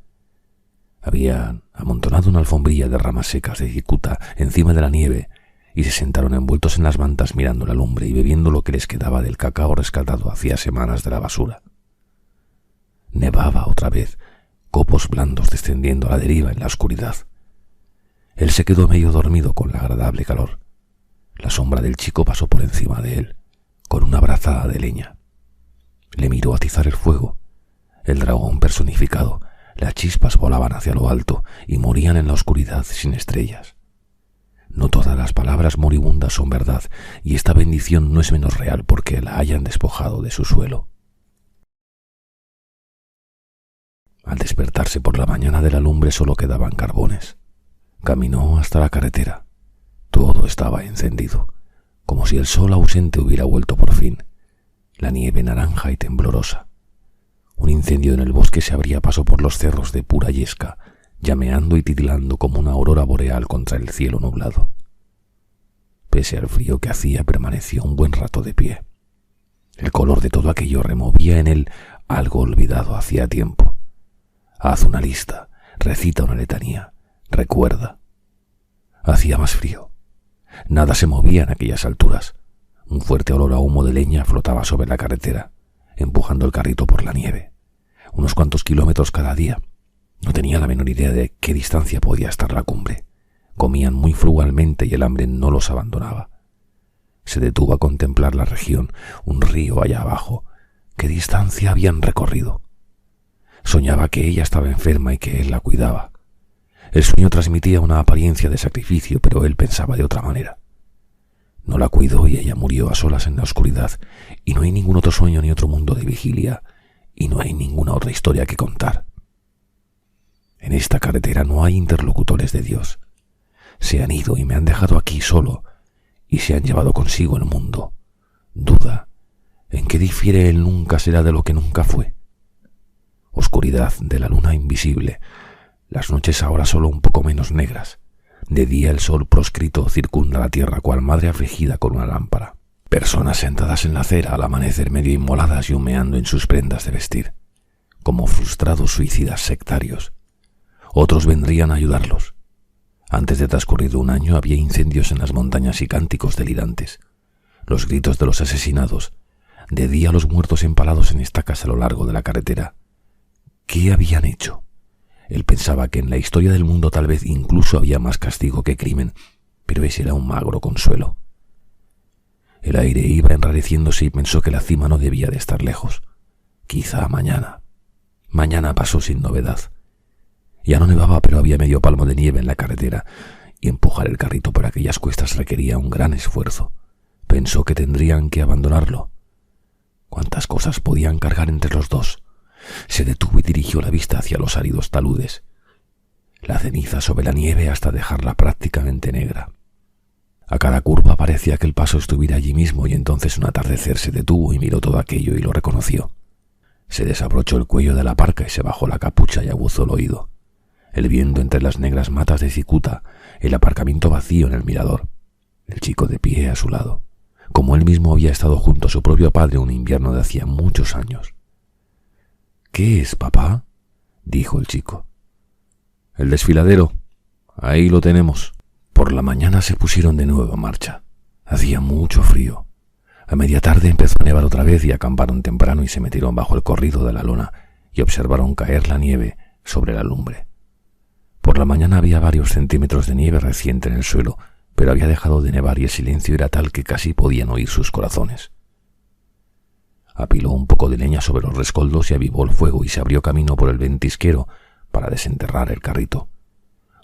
Habían amontonado una alfombrilla de ramas secas de cicuta encima de la nieve y se sentaron envueltos en las mantas mirando la lumbre y bebiendo lo que les quedaba del cacao rescatado hacía semanas de la basura. Nevaba otra vez, copos blandos descendiendo a la deriva en la oscuridad. Él se quedó medio dormido con la agradable calor. La sombra del chico pasó por encima de él, con una brazada de leña. Le miró atizar el fuego. El dragón personificado, las chispas volaban hacia lo alto y morían en la oscuridad sin estrellas. No todas las palabras moribundas son verdad, y esta bendición no es menos real porque la hayan despojado de su suelo. Al despertarse por la mañana de la lumbre solo quedaban carbones. Caminó hasta la carretera. Todo estaba encendido, como si el sol ausente hubiera vuelto por fin. La nieve naranja y temblorosa. Un incendio en el bosque se abría paso por los cerros de pura yesca, llameando y titilando como una aurora boreal contra el cielo nublado. Pese al frío que hacía, permaneció un buen rato de pie. El color de todo aquello removía en él algo olvidado hacía tiempo. Haz una lista, recita una letanía, recuerda. Hacía más frío. Nada se movía en aquellas alturas. Un fuerte olor a humo de leña flotaba sobre la carretera, empujando el carrito por la nieve. Unos cuantos kilómetros cada día. No tenía la menor idea de qué distancia podía estar la cumbre. Comían muy frugalmente y el hambre no los abandonaba. Se detuvo a contemplar la región, un río allá abajo. ¿Qué distancia habían recorrido? Soñaba que ella estaba enferma y que él la cuidaba. El sueño transmitía una apariencia de sacrificio, pero él pensaba de otra manera. No la cuidó y ella murió a solas en la oscuridad, y no hay ningún otro sueño ni otro mundo de vigilia, y no hay ninguna otra historia que contar. En esta carretera no hay interlocutores de Dios. Se han ido y me han dejado aquí solo, y se han llevado consigo el mundo. Duda, ¿en qué difiere el nunca será de lo que nunca fue? Oscuridad de la luna invisible, las noches ahora solo un poco menos negras. De día el sol proscrito circunda la tierra cual madre afligida con una lámpara. Personas sentadas en la acera al amanecer medio inmoladas y humeando en sus prendas de vestir, como frustrados suicidas sectarios. Otros vendrían a ayudarlos. Antes de transcurrido un año había incendios en las montañas y cánticos delirantes, los gritos de los asesinados, de día los muertos empalados en estacas a lo largo de la carretera. ¿Qué habían hecho? Él pensaba que en la historia del mundo tal vez incluso había más castigo que crimen, pero ese era un magro consuelo. El aire iba enrareciéndose y pensó que la cima no debía de estar lejos. Quizá mañana. Mañana pasó sin novedad. Ya no nevaba, pero había medio palmo de nieve en la carretera, y empujar el carrito por aquellas cuestas requería un gran esfuerzo. Pensó que tendrían que abandonarlo. ¿Cuántas cosas podían cargar entre los dos? Se detuvo y dirigió la vista hacia los áridos taludes, la ceniza sobre la nieve hasta dejarla prácticamente negra. A cada curva parecía que el paso estuviera allí mismo y entonces un atardecer se detuvo y miró todo aquello y lo reconoció. Se desabrochó el cuello de la parca y se bajó la capucha y aguzó el oído. El viento entre las negras matas de cicuta, el aparcamiento vacío en el mirador, el chico de pie a su lado, como él mismo había estado junto a su propio padre un invierno de hacía muchos años. —¿Qué es, papá? —dijo el chico. —El desfiladero. Ahí lo tenemos. Por la mañana se pusieron de nuevo en marcha. Hacía mucho frío. A media tarde empezó a nevar otra vez y acamparon temprano y se metieron bajo el corrido de la lona y observaron caer la nieve sobre la lumbre. Por la mañana había varios centímetros de nieve reciente en el suelo, pero había dejado de nevar y el silencio era tal que casi podían oír sus corazones. Apiló un poco de leña sobre los rescoldos y avivó el fuego y se abrió camino por el ventisquero para desenterrar el carrito.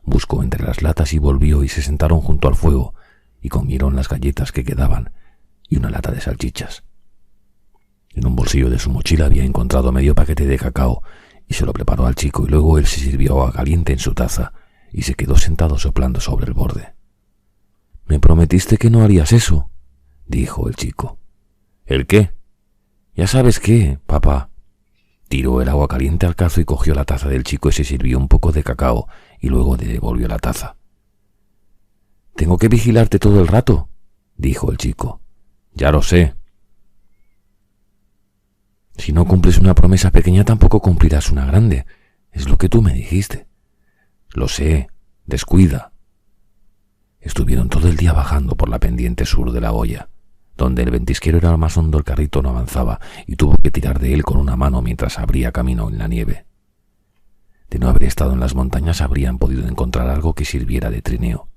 Buscó entre las latas y volvió y se sentaron junto al fuego y comieron las galletas que quedaban y una lata de salchichas. En un bolsillo de su mochila había encontrado medio paquete de cacao y se lo preparó al chico y luego él se sirvió agua caliente en su taza y se quedó sentado soplando sobre el borde. —¿Me prometiste que no harías eso? —dijo el chico. —¿El qué? —Ya sabes qué, papá. Tiró el agua caliente al cazo y cogió la taza del chico y se sirvió un poco de cacao y luego le devolvió la taza. —¿Tengo que vigilarte todo el rato? —dijo el chico. —Ya lo sé. Si no cumples una promesa pequeña, tampoco cumplirás una grande. Es lo que tú me dijiste. Lo sé. Descuida. Estuvieron todo el día bajando por la pendiente sur de la boya. Donde el ventisquero era más hondo, el carrito no avanzaba y tuvo que tirar de él con una mano mientras abría camino en la nieve. De no haber estado en las montañas habrían podido encontrar algo que sirviera de trineo,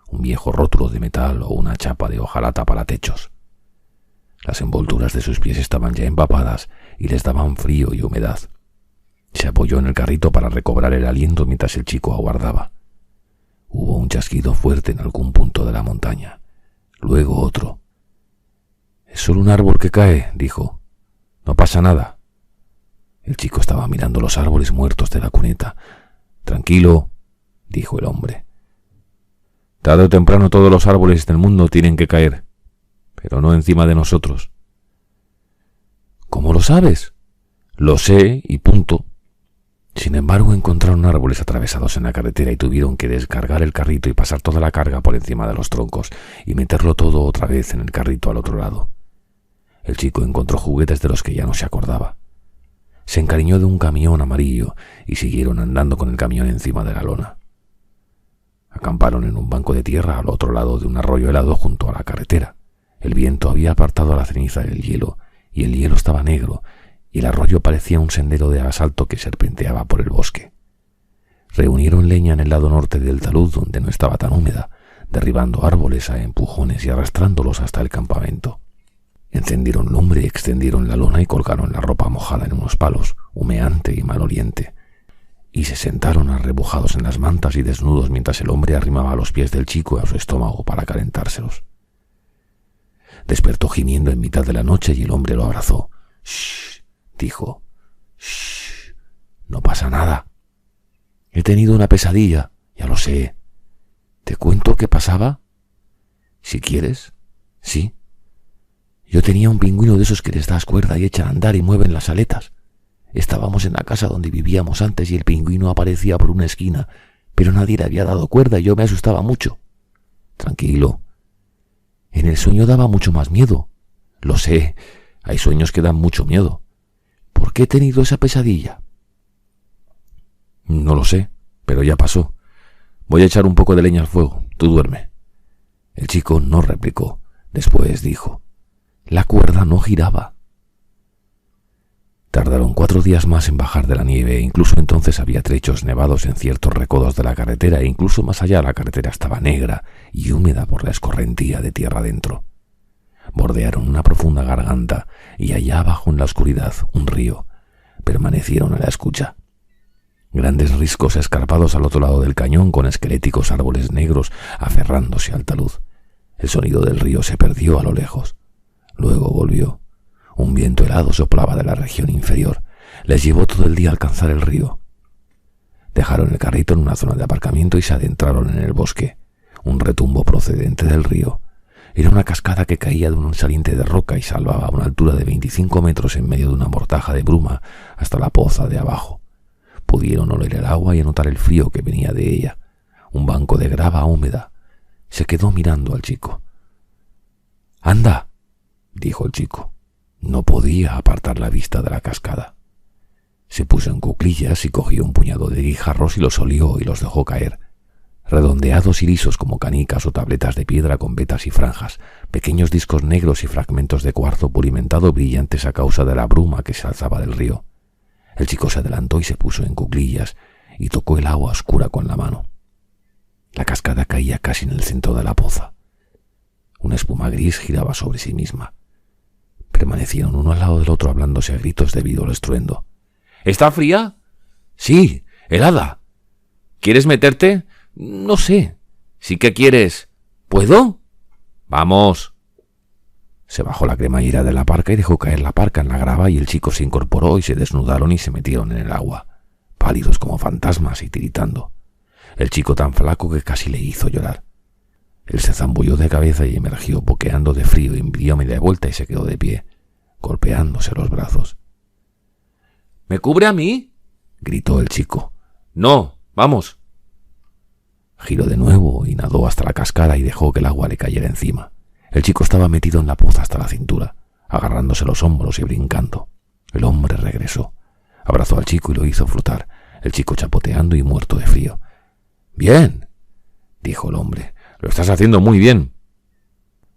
un viejo rótulo de metal o una chapa de hojalata para techos. Las envolturas de sus pies estaban ya empapadas y les daban frío y humedad. Se apoyó en el carrito para recobrar el aliento mientras el chico aguardaba. Hubo un chasquido fuerte en algún punto de la montaña. Luego otro. «Es solo un árbol que cae», dijo. «No pasa nada». El chico estaba mirando los árboles muertos de la cuneta. «Tranquilo», dijo el hombre. «Tarde o temprano todos los árboles del mundo tienen que caer, pero no encima de nosotros». «¿Cómo lo sabes?» «Lo sé y punto». Sin embargo, encontraron árboles atravesados en la carretera y tuvieron que descargar el carrito y pasar toda la carga por encima de los troncos y meterlo todo otra vez en el carrito al otro lado. El chico encontró juguetes de los que ya no se acordaba. Se encariñó de un camión amarillo y siguieron andando con el camión encima de la lona. Acamparon en un banco de tierra al otro lado de un arroyo helado junto a la carretera. El viento había apartado la ceniza del hielo y el hielo estaba negro y el arroyo parecía un sendero de basalto que serpenteaba por el bosque. Reunieron leña en el lado norte del talud donde no estaba tan húmeda, derribando árboles a empujones y arrastrándolos hasta el campamento. Encendieron lumbre, extendieron la lona y colgaron la ropa mojada en unos palos, humeante y maloliente, y se sentaron arrebujados en las mantas y desnudos mientras el hombre arrimaba los pies del chico a su estómago para calentárselos. Despertó gimiendo en mitad de la noche y el hombre lo abrazó. «Shh», dijo. «Shh, no pasa nada. He tenido una pesadilla, ya lo sé. ¿Te cuento qué pasaba?» «Si quieres, sí. Yo tenía un pingüino de esos que les das cuerda y echan a andar y mueven las aletas. Estábamos en la casa donde vivíamos antes y el pingüino aparecía por una esquina, pero nadie le había dado cuerda y yo me asustaba mucho». «Tranquilo. En el sueño daba mucho más miedo. Lo sé, hay sueños que dan mucho miedo. ¿Por qué he tenido esa pesadilla?» «No lo sé, pero ya pasó. Voy a echar un poco de leña al fuego. Tú duerme». El chico no replicó. Después dijo: «La cuerda no giraba». Tardaron 4 días más en bajar de la nieve e incluso entonces había trechos nevados en ciertos recodos de la carretera e incluso más allá la carretera estaba negra y húmeda por la escorrentía de tierra adentro. Bordearon una profunda garganta y allá abajo en la oscuridad un río. Permanecieron a la escucha. Grandes riscos escarpados al otro lado del cañón con esqueléticos árboles negros aferrándose al talud. El sonido del río se perdió a lo lejos. Luego volvió. Un viento helado soplaba de la región inferior. Les llevó todo el día a alcanzar el río. Dejaron el carrito en una zona de aparcamiento y se adentraron en el bosque. Un retumbo procedente del río. Era una cascada que caía de un saliente de roca y salvaba a una altura de 25 metros en medio de una mortaja de bruma hasta la poza de abajo. Pudieron oler el agua y anotar el frío que venía de ella. Un banco de grava húmeda. Se quedó mirando al chico. «Anda», dijo el chico. No podía apartar la vista de la cascada. Se puso en cuclillas y cogió un puñado de guijarros y los olió y los dejó caer. Redondeados y lisos como canicas o tabletas de piedra con vetas y franjas, pequeños discos negros y fragmentos de cuarzo pulimentado brillantes a causa de la bruma que se alzaba del río. El chico se adelantó y se puso en cuclillas y tocó el agua oscura con la mano. La cascada caía casi en el centro de la poza. Una espuma gris giraba sobre sí misma. Permanecieron uno al lado del otro hablándose a gritos debido al estruendo. «¿Está fría?» «Sí, helada». «¿Quieres meterte?» «No sé». «¿Sí que quieres?» «¿Puedo?» «Vamos». Se bajó la cremallera de la parca y dejó caer la parca en la grava y el chico se incorporó y se desnudaron y se metieron en el agua, pálidos como fantasmas y tiritando. El chico tan flaco que casi le hizo llorar. Él se zambulló de cabeza y emergió boqueando de frío y dio media vuelta y se quedó de pie, golpeándose los brazos. «¿Me cubre a mí?» gritó el chico. «No, vamos». Giró de nuevo y nadó hasta la cascada y dejó que el agua le cayera encima. El chico estaba metido en la poza hasta la cintura, agarrándose los hombros y brincando. El hombre regresó. Abrazó al chico y lo hizo flotar, el chico chapoteando y muerto de frío. «Bien», dijo el hombre, «lo estás haciendo muy bien».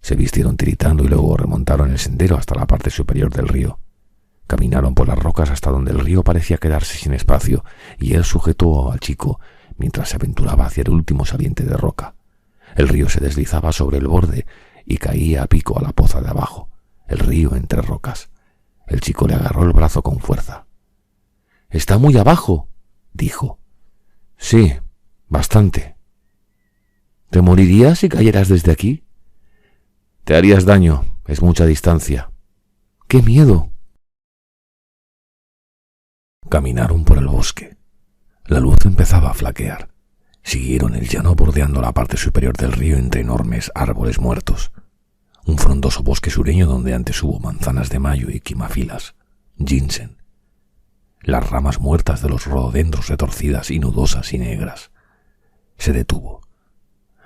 Se vistieron tiritando y luego remontaron el sendero hasta la parte superior del río. Caminaron por las rocas hasta donde el río parecía quedarse sin espacio, y él sujetó al chico mientras se aventuraba hacia el último saliente de roca. El río se deslizaba sobre el borde y caía a pico a la poza de abajo, el río entre rocas. El chico le agarró el brazo con fuerza. «Está muy abajo», dijo. «Sí, bastante». «¿Te morirías si cayeras desde aquí?» «Te harías daño, es mucha distancia». «¡Qué miedo!». Caminaron por el bosque. La luz empezaba a flaquear. Siguieron el llano bordeando la parte superior del río entre enormes árboles muertos. Un frondoso bosque sureño donde antes hubo manzanas de mayo y quimafilas, ginseng. Las ramas muertas de los rododendros retorcidas y nudosas y negras. Se detuvo.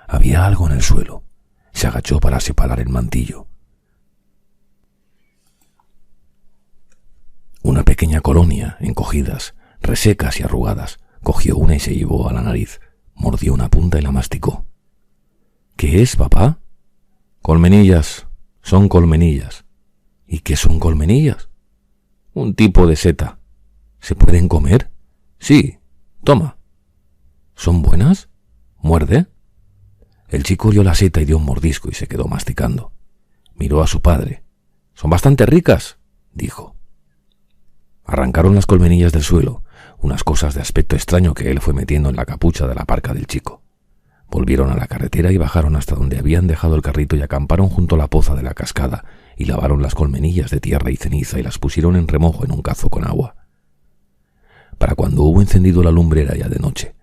Había algo en el suelo. Se agachó para separar el mantillo. Una pequeña colonia, encogidas, resecas y arrugadas, cogió una y se llevó a la nariz. Mordió una punta y la masticó. «¿Qué es, papá?» «Colmenillas. Son colmenillas». «¿Y qué son colmenillas?» «Un tipo de seta». «¿Se pueden comer?» «Sí. Toma». «¿Son buenas?» «Muerde». El chico olió la seta y dio un mordisco y se quedó masticando. Miró a su padre. «Son bastante ricas», dijo. Arrancaron las colmenillas del suelo, unas cosas de aspecto extraño que él fue metiendo en la capucha de la parca del chico. Volvieron a la carretera y bajaron hasta donde habían dejado el carrito y acamparon junto a la poza de la cascada y lavaron las colmenillas de tierra y ceniza y las pusieron en remojo en un cazo con agua. Para cuando hubo encendido la lumbre era ya de noche.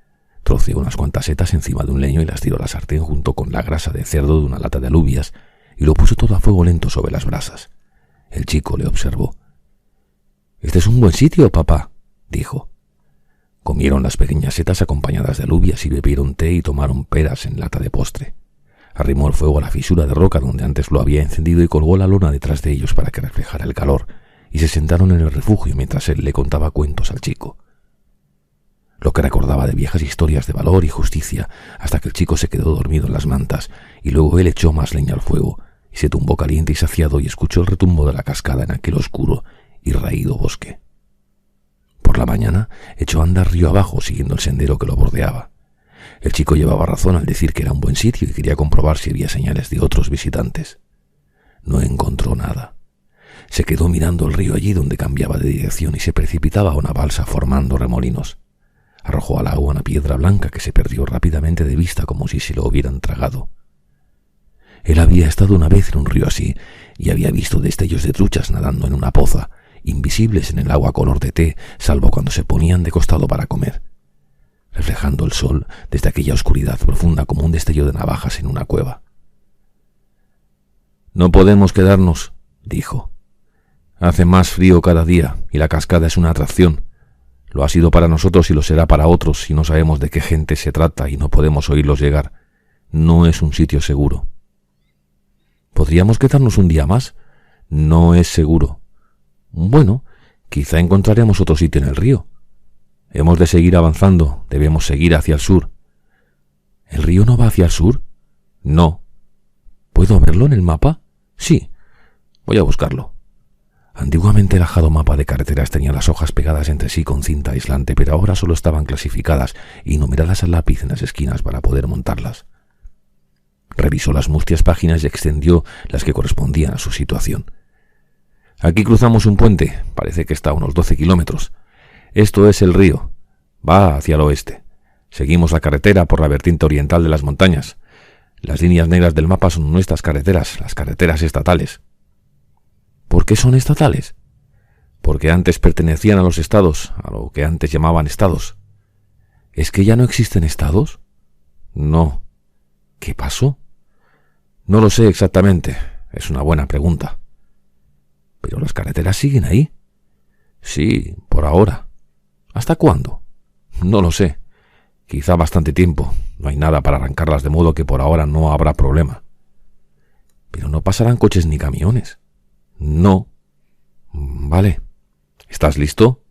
Troceó unas cuantas setas encima de un leño y las tiró a la sartén junto con la grasa de cerdo de una lata de alubias y lo puso todo a fuego lento sobre las brasas. El chico le observó. «Este es un buen sitio, papá», dijo. Comieron las pequeñas setas acompañadas de alubias y bebieron té y tomaron peras en lata de postre. Arrimó el fuego a la fisura de roca donde antes lo había encendido y colgó la lona detrás de ellos para que reflejara el calor, y se sentaron en el refugio mientras él le contaba cuentos al chico. Lo que recordaba de viejas historias de valor y justicia, hasta que el chico se quedó dormido en las mantas, y luego él echó más leña al fuego, y se tumbó caliente y saciado y escuchó el retumbo de la cascada en aquel oscuro y raído bosque. Por la mañana echó a andar río abajo siguiendo el sendero que lo bordeaba. El chico llevaba razón al decir que era un buen sitio y quería comprobar si había señales de otros visitantes. No encontró nada. Se quedó mirando el río allí donde cambiaba de dirección y se precipitaba a una balsa formando remolinos. Arrojó al agua una piedra blanca que se perdió rápidamente de vista como si se lo hubieran tragado. Él había estado una vez en un río así y había visto destellos de truchas nadando en una poza, invisibles en el agua color de té, salvo cuando se ponían de costado para comer, reflejando el sol desde aquella oscuridad profunda como un destello de navajas en una cueva. «No podemos quedarnos», dijo. «Hace más frío cada día y la cascada es una atracción. Lo ha sido para nosotros y lo será para otros y no sabemos de qué gente se trata y no podemos oírlos llegar. No es un sitio seguro». «¿Podríamos quedarnos un día más?» «No es seguro». «Bueno, quizá encontraremos otro sitio en el río. Hemos de seguir avanzando, debemos seguir hacia el sur». «¿El río no va hacia el sur?» «No». «¿Puedo verlo en el mapa?» «Sí. Voy a buscarlo». Antiguamente el ajado mapa de carreteras tenía las hojas pegadas entre sí con cinta aislante, pero ahora solo estaban clasificadas y numeradas al lápiz en las esquinas para poder montarlas. Revisó las mustias páginas y extendió las que correspondían a su situación. «Aquí cruzamos un puente, parece que está a unos 12 kilómetros. Esto es el río. Va hacia el oeste. Seguimos la carretera por la vertiente oriental de las montañas. Las líneas negras del mapa son nuestras carreteras, las carreteras estatales». «¿Por qué son estatales?» «Porque antes pertenecían a los estados, a lo que antes llamaban estados». «¿Es que ya no existen estados?» «No». «¿Qué pasó?» «No lo sé exactamente. Es una buena pregunta». «¿Pero las carreteras siguen ahí?» «Sí, por ahora». «¿Hasta cuándo?» «No lo sé. Quizá bastante tiempo. No hay nada para arrancarlas de modo que por ahora no habrá problema». «Pero no pasarán coches ni camiones». «No». «Vale. ¿Estás listo?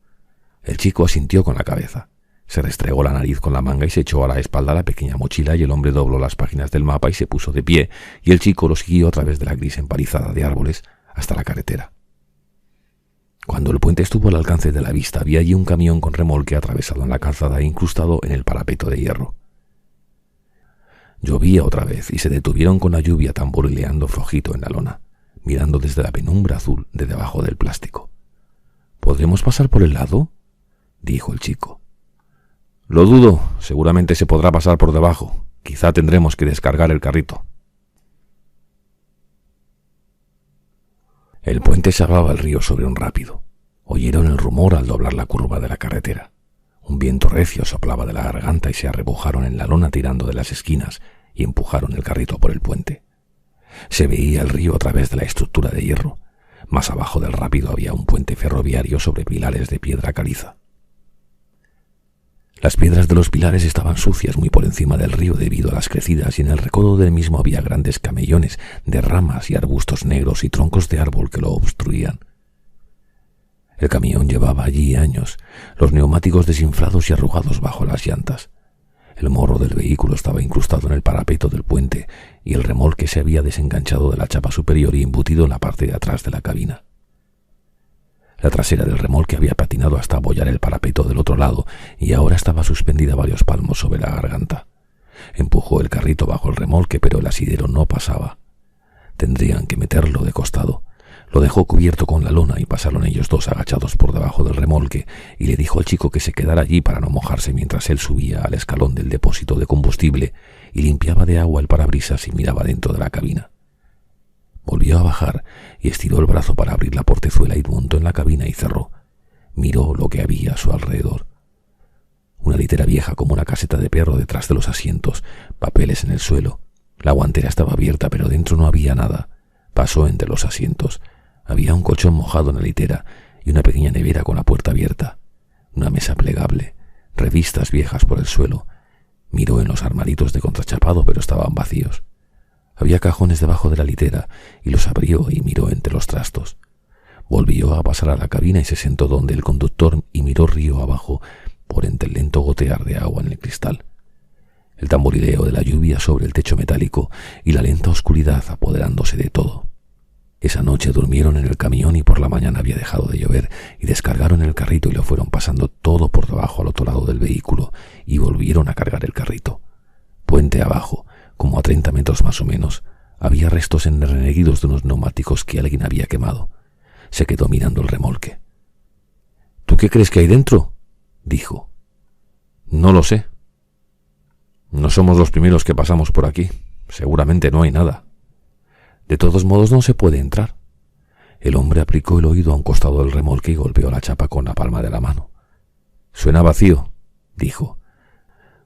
El chico asintió con la cabeza. Se restregó la nariz con la manga y se echó a la espalda la pequeña mochila, y el hombre dobló las páginas del mapa y se puso de pie, y el chico lo siguió a través de la gris empalizada de árboles hasta la carretera. Cuando el puente estuvo al alcance de la vista, había allí un camión con remolque atravesado en la calzada e incrustado en el parapeto de hierro. Llovía otra vez y se detuvieron con la lluvia tamborileando flojito en la lona, mirando desde la penumbra azul de debajo del plástico. ¿Podremos pasar por el lado?, dijo el chico. Lo dudo, seguramente se podrá pasar por debajo. Quizá tendremos que descargar el carrito. El puente salvaba el río sobre un rápido. Oyeron el rumor al doblar la curva de la carretera. Un viento recio soplaba de la garganta y se arrebujaron en la lona tirando de las esquinas y empujaron el carrito por el puente. Se veía el río a través de la estructura de hierro. Más abajo del rápido había un puente ferroviario sobre pilares de piedra caliza. Las piedras de los pilares estaban sucias muy por encima del río debido a las crecidas, y en el recodo del mismo había grandes camellones de ramas y arbustos negros y troncos de árbol que lo obstruían. El camión llevaba allí años, los neumáticos desinflados y arrugados bajo las llantas. El morro del vehículo estaba incrustado en el parapeto del puente y el remolque se había desenganchado de la chapa superior y embutido en la parte de atrás de la cabina. La trasera del remolque había patinado hasta abollar el parapeto del otro lado y ahora estaba suspendida varios palmos sobre la garganta. Empujó el carrito bajo el remolque, pero el asidero no pasaba. Tendrían que meterlo de costado. Lo dejó cubierto con la lona y pasaron ellos dos agachados por debajo del remolque, y le dijo al chico que se quedara allí para no mojarse mientras él subía al escalón del depósito de combustible y limpiaba de agua el parabrisas y miraba dentro de la cabina. Volvió a bajar y estiró el brazo para abrir la portezuela y montó en la cabina y cerró. Miró lo que había a su alrededor. Una litera vieja como una caseta de perro detrás de los asientos, papeles en el suelo. La guantera estaba abierta, pero dentro no había nada. Pasó entre los asientos. Había un colchón mojado en la litera y una pequeña nevera con la puerta abierta. Una mesa plegable, revistas viejas por el suelo. Miró en los armaritos de contrachapado, pero estaban vacíos. Había cajones debajo de la litera y los abrió y miró entre los trastos. Volvió a pasar a la cabina y se sentó donde el conductor y miró río abajo por entre el lento gotear de agua en el cristal. El tamborileo de la lluvia sobre el techo metálico y la lenta oscuridad apoderándose de todo. Esa noche durmieron en el camión y por la mañana había dejado de llover y descargaron el carrito y lo fueron pasando todo por debajo al otro lado del vehículo y volvieron a cargar el carrito. Puente abajo, como a 30 metros más o menos, había restos ennegrecidos de unos neumáticos que alguien había quemado. Se quedó mirando el remolque. ¿Tú qué crees que hay dentro?, dijo. No lo sé. No somos los primeros que pasamos por aquí. Seguramente no hay nada. De todos modos no se puede entrar. El hombre aplicó el oído a un costado del remolque y golpeó la chapa con la palma de la mano. Suena vacío, dijo.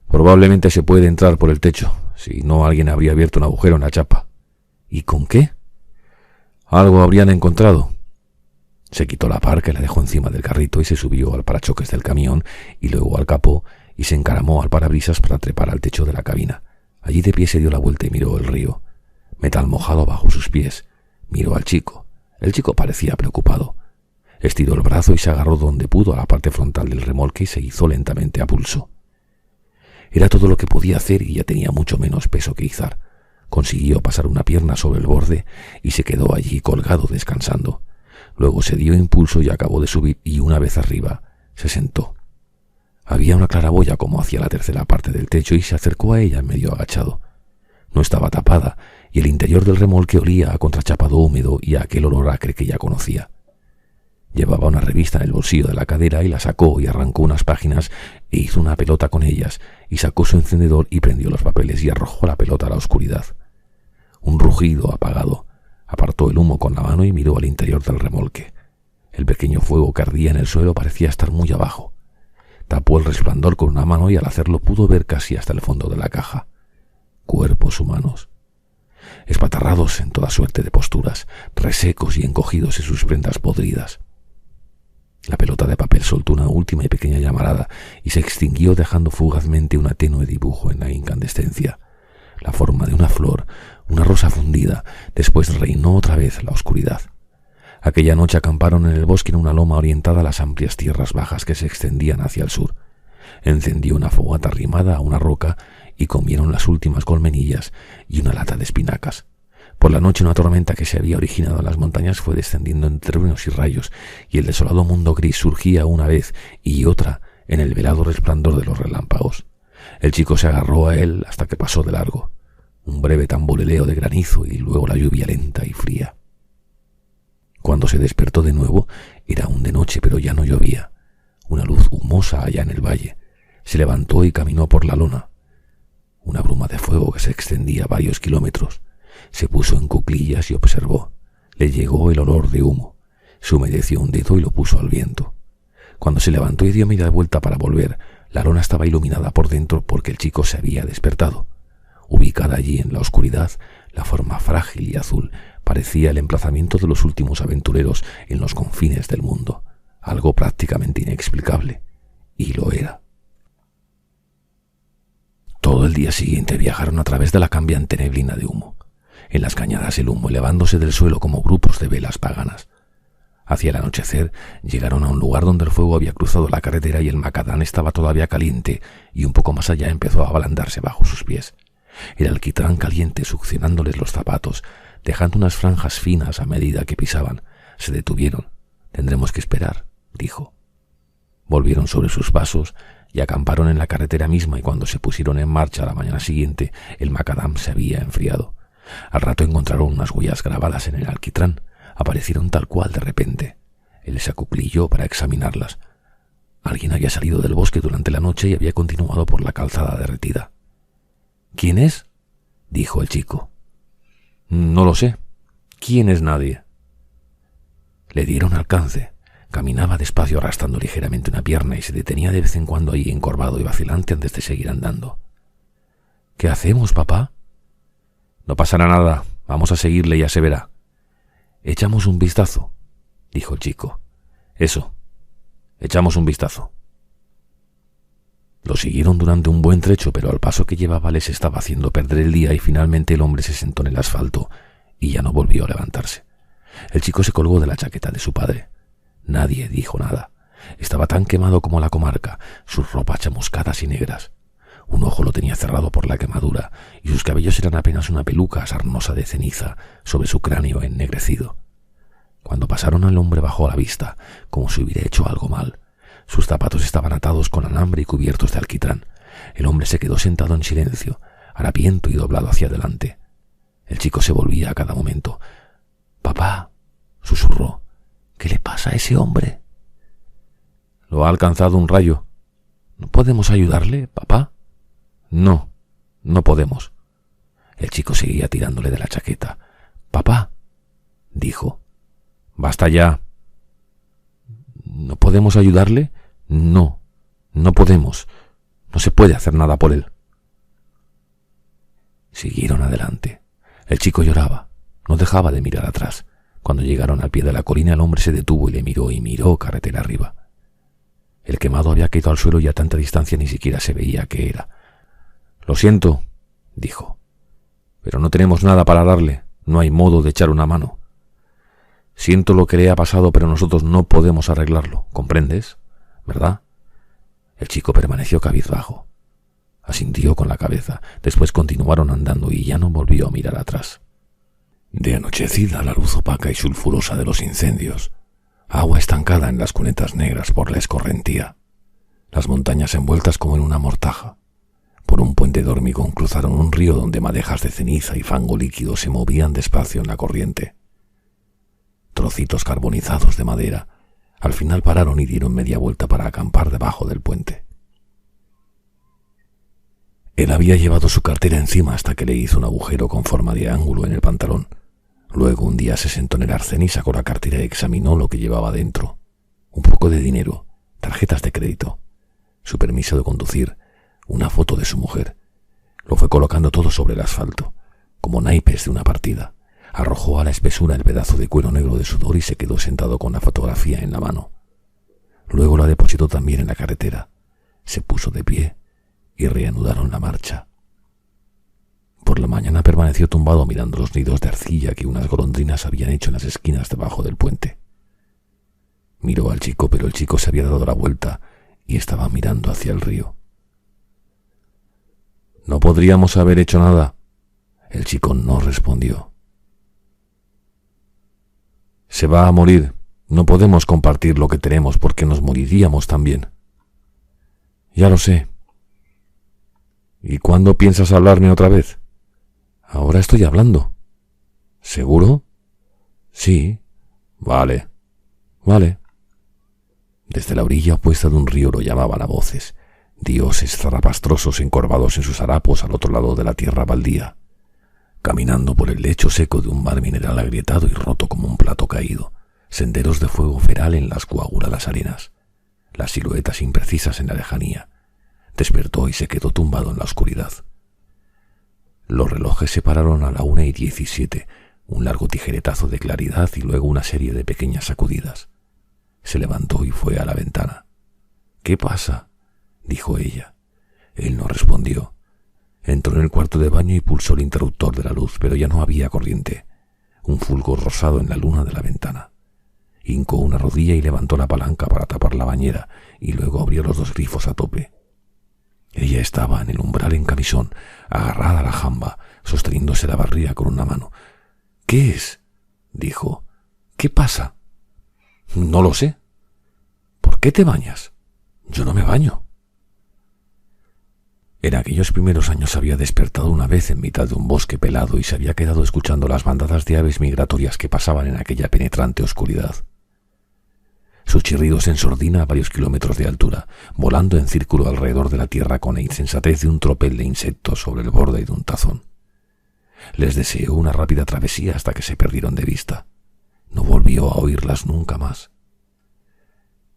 Probablemente se puede entrar por el techo. Si no, alguien habría abierto un agujero en la chapa. ¿Y con qué? Algo habrían encontrado. Se quitó la parca y la dejó encima del carrito y se subió al parachoques del camión y luego al capó y se encaramó al parabrisas para trepar al techo de la cabina. Allí de pie se dio la vuelta y miró el río. Metal mojado bajo sus pies. Miró al chico. El chico parecía preocupado. Estiró el brazo y se agarró donde pudo a la parte frontal del remolque y se hizo lentamente a pulso. Era todo lo que podía hacer y ya tenía mucho menos peso que izar. Consiguió pasar una pierna sobre el borde y se quedó allí colgado descansando. Luego se dio impulso y acabó de subir y una vez arriba se sentó. Había una claraboya como hacia la tercera parte del techo y se acercó a ella medio agachado. No estaba tapada y el interior del remolque olía a contrachapado húmedo y a aquel olor acre que ya conocía. Llevaba una revista en el bolsillo de la cadera y la sacó y arrancó unas páginas e hizo una pelota con ellas y sacó su encendedor y prendió los papeles y arrojó la pelota a la oscuridad. Un rugido apagado. Apartó el humo con la mano y miró al interior del remolque. El pequeño fuego que ardía en el suelo parecía estar muy abajo. Tapó el resplandor con una mano y al hacerlo pudo ver casi hasta el fondo de la caja. Cuerpos humanos, espatarrados en toda suerte de posturas, resecos y encogidos en sus prendas podridas. La pelota de papel soltó una última y pequeña llamarada y se extinguió dejando fugazmente un tenue dibujo en la incandescencia. La forma de una flor, una rosa fundida. Después reinó otra vez la oscuridad. Aquella noche acamparon en el bosque en una loma orientada a las amplias tierras bajas que se extendían hacia el sur. Encendió una fogata arrimada a una roca y comieron las últimas colmenillas y una lata de espinacas. Por la noche una tormenta que se había originado en las montañas fue descendiendo en truenos y rayos, y el desolado mundo gris surgía una vez y otra en el velado resplandor de los relámpagos. El chico se agarró a él hasta que pasó de largo. Un breve tamborileo de granizo y luego la lluvia lenta y fría. Cuando se despertó de nuevo, era aún de noche, pero ya no llovía. Una luz humosa allá en el valle. Se levantó y caminó por la lona. Una bruma de fuego que se extendía varios kilómetros. Se puso en cuclillas y observó. Le llegó el olor de humo. Se humedeció un dedo y lo puso al viento. Cuando se levantó y dio media vuelta para volver, la lona estaba iluminada por dentro porque el chico se había despertado. Ubicada allí en la oscuridad, la forma frágil y azul parecía el emplazamiento de los últimos aventureros en los confines del mundo, algo prácticamente inexplicable, y lo era. Todo el día siguiente viajaron a través de la cambiante neblina de humo. En las cañadas el humo elevándose del suelo como grupos de velas paganas. Hacia el anochecer llegaron a un lugar donde el fuego había cruzado la carretera y el macadán estaba todavía caliente, y un poco más allá empezó a ablandarse bajo sus pies. El alquitrán caliente succionándoles los zapatos, dejando unas franjas finas a medida que pisaban. Se detuvieron. «Tendremos que esperar», dijo. Volvieron sobre sus pasos y acamparon en la carretera misma, y cuando se pusieron en marcha a la mañana siguiente, el macadam se había enfriado. Al rato encontraron unas huellas grabadas en el alquitrán. Aparecieron tal cual de repente. Él se acuclilló para examinarlas. Alguien había salido del bosque durante la noche y había continuado por la calzada derretida. «¿Quién es?», dijo el chico. «No lo sé. ¿Quién es nadie?». Le dieron alcance. Caminaba despacio arrastrando ligeramente una pierna y se detenía de vez en cuando allí encorvado y vacilante antes de seguir andando. «¿Qué hacemos, papá?». «No pasará nada. Vamos a seguirle, ya se verá». «Echamos un vistazo», dijo el chico. «Eso. Echamos un vistazo». Lo siguieron durante un buen trecho, pero al paso que llevaba les estaba haciendo perder el día y finalmente el hombre se sentó en el asfalto y ya no volvió a levantarse. El chico se colgó de la chaqueta de su padre. Nadie dijo nada. Estaba tan quemado como la comarca, sus ropas chamuscadas y negras. Un ojo lo tenía cerrado por la quemadura y sus cabellos eran apenas una peluca sarnosa de ceniza sobre su cráneo ennegrecido. Cuando pasaron al hombre bajó la vista, como si hubiera hecho algo mal. Sus zapatos estaban atados con alambre y cubiertos de alquitrán. El hombre se quedó sentado en silencio, harapiento y doblado hacia adelante. El chico se volvía a cada momento. «Papá», susurró, «¿qué le pasa a ese hombre?». «Lo ha alcanzado un rayo». «¿No podemos ayudarle, papá?». «No, no podemos». El chico seguía tirándole de la chaqueta. «Papá», dijo. «Basta ya». «¿No podemos ayudarle?». «No, no podemos. No se puede hacer nada por él». Siguieron adelante. El chico lloraba. No dejaba de mirar atrás. Cuando llegaron al pie de la colina, el hombre se detuvo y miró carretera arriba. El quemado había caído al suelo y a tanta distancia ni siquiera se veía qué era. «Lo siento», dijo, «pero no tenemos nada para darle. No hay modo de echar una mano. Siento lo que le ha pasado, pero nosotros no podemos arreglarlo. ¿Comprendes? ¿Verdad?». El chico permaneció cabizbajo. Asintió con la cabeza. Después continuaron andando y ya no volvió a mirar atrás. De anochecida la luz opaca y sulfurosa de los incendios. Agua estancada en las cunetas negras por la escorrentía. Las montañas envueltas como en una mortaja. Por un puente de hormigón cruzaron un río donde madejas de ceniza y fango líquido se movían despacio en la corriente. Trocitos carbonizados de madera. Al final pararon y dieron media vuelta para acampar debajo del puente. Él había llevado su cartera encima hasta que le hizo un agujero con forma de ángulo en el pantalón. Luego un día se sentó en el arcén y sacó la cartera y examinó lo que llevaba dentro. Un poco de dinero, tarjetas de crédito, su permiso de conducir, una foto de su mujer. Lo fue colocando todo sobre el asfalto, como naipes de una partida. Arrojó a la espesura el pedazo de cuero negro de sudor y se quedó sentado con la fotografía en la mano. Luego la depositó también en la carretera. Se puso de pie y reanudaron la marcha. Por la mañana permaneció permaneció tumbado mirando los nidos de arcilla que unas golondrinas habían hecho en las esquinas debajo del puente. Miró al chico, pero el chico se había dado la vuelta y estaba mirando hacia el río. «¿No podríamos haber hecho nada?» El chico no respondió. «Se va a morir. No podemos compartir lo que tenemos porque nos moriríamos también». «Ya lo sé». «¿Y cuándo piensas hablarme otra vez?» «Ahora estoy hablando». «¿Seguro?» «Sí». «Vale. Vale». Desde la orilla opuesta de un río lo llamaban a voces, dioses zarapastrosos encorvados en sus harapos al otro lado de la tierra baldía, caminando por el lecho seco de un mar mineral agrietado y roto como un plato caído, senderos de fuego feral en las coaguladas arenas, las siluetas imprecisas en la lejanía. Despertó y se quedó tumbado en la oscuridad. Los relojes se pararon a la 1:17, un largo tijeretazo de claridad y luego una serie de pequeñas sacudidas. Se levantó y fue a la ventana. «¿Qué pasa?», dijo ella. Él no respondió. Entró en el cuarto de baño y pulsó el interruptor de la luz, pero ya no había corriente. Un fulgor rosado en la luna de la ventana. Hincó una rodilla y levantó la palanca para tapar la bañera y luego abrió los 2 grifos a tope. Ella estaba en el umbral en camisón, agarrada a la jamba, sosteniéndose la barriga con una mano. «¿Qué es?», dijo. «¿Qué pasa?». «No lo sé». «¿Por qué te bañas?». «Yo no me baño». En aquellos primeros años había despertado una vez en mitad de un bosque pelado y se había quedado escuchando las bandadas de aves migratorias que pasaban en aquella penetrante oscuridad. Sus chirridos en sordina a varios kilómetros de altura, volando en círculo alrededor de la tierra con la insensatez de un tropel de insectos sobre el borde de un tazón. Les deseó una rápida travesía hasta que se perdieron de vista. No volvió a oírlas nunca más.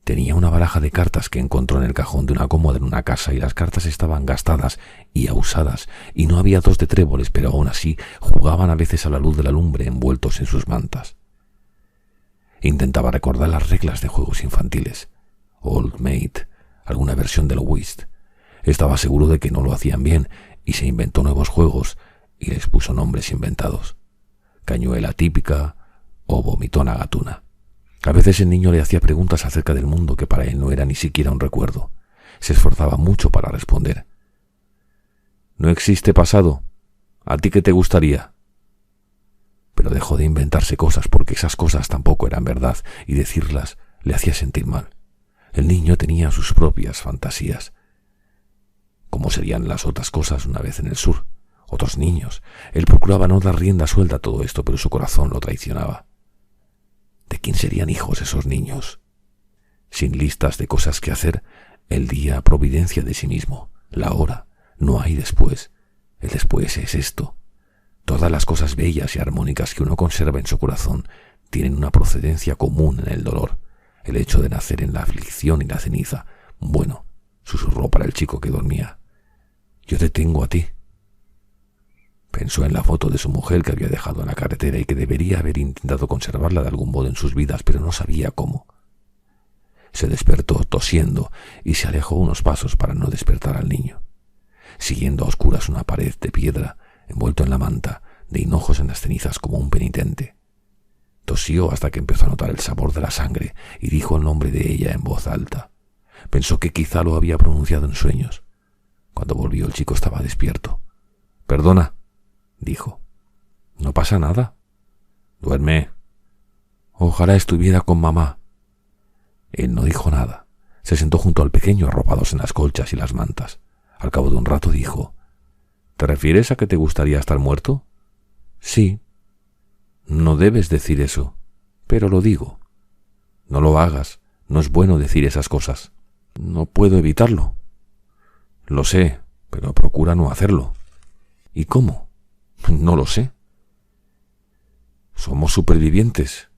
Tenía una baraja de cartas que encontró en el cajón de una cómoda en una casa y las cartas estaban gastadas y ahusadas y no había 2 de tréboles, pero aún así jugaban a veces a la luz de la lumbre envueltos en sus mantas. Intentaba recordar las reglas de juegos infantiles. Old Maid, alguna versión del Whist. Estaba seguro de que no lo hacían bien y se inventó nuevos juegos y les puso nombres inventados. Cañuela típica o vomitona gatuna. A veces el niño le hacía preguntas acerca del mundo que para él no era ni siquiera un recuerdo. Se esforzaba mucho para responder. «No existe pasado. ¿A ti qué te gustaría?». Pero dejó de inventarse cosas porque esas cosas tampoco eran verdad y decirlas le hacía sentir mal. El niño tenía sus propias fantasías. ¿Cómo serían las otras cosas una vez en el sur? Otros niños. Él procuraba no dar rienda suelta a todo esto, pero su corazón lo traicionaba. ¿De quién serían hijos esos niños? Sin listas de cosas que hacer, el día a providencia de sí mismo, la hora, no hay después. El después es esto. Todas las cosas bellas y armónicas que uno conserva en su corazón tienen una procedencia común en el dolor. El hecho de nacer en la aflicción y la ceniza. Bueno, susurró para el chico que dormía. «Yo te tengo a ti». Pensó en la foto de su mujer que había dejado en la carretera y que debería haber intentado conservarla de algún modo en sus vidas, pero no sabía cómo. Se despertó tosiendo y se alejó unos pasos para no despertar al niño. Siguiendo a oscuras una pared de piedra, envuelto en la manta, de hinojos en las cenizas como un penitente. Tosió hasta que empezó a notar el sabor de la sangre y dijo el nombre de ella en voz alta. Pensó que quizá lo había pronunciado en sueños. Cuando volvió el chico estaba despierto. «Perdona», dijo. «No pasa nada». «Duerme». «Ojalá estuviera con mamá». Él no dijo nada. Se sentó junto al pequeño arropados en las colchas y las mantas. Al cabo de un rato dijo: «¿Te refieres a que te gustaría estar muerto?» «Sí». «No debes decir eso». «Pero lo digo». «No lo hagas. No es bueno decir esas cosas». «No puedo evitarlo». «Lo sé, pero procura no hacerlo». «¿Y cómo?» «No lo sé». «Somos supervivientes»,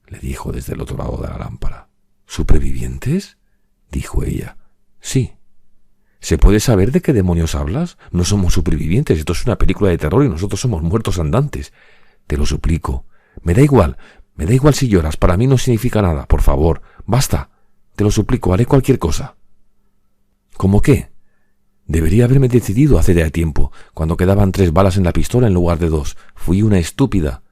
le dijo desde el otro lado de la lámpara. «¿Supervivientes?», dijo ella. «Sí». «¿Se puede saber de qué demonios hablas? No somos supervivientes, esto es una película de terror y nosotros somos muertos andantes. Te lo suplico. Me da igual si lloras, para mí no significa nada, por favor, basta. Te lo suplico, haré cualquier cosa». «¿Cómo qué?». Debería haberme decidido hace ya tiempo, cuando quedaban 3 balas en la pistola en lugar de 2. Fui una estúpida.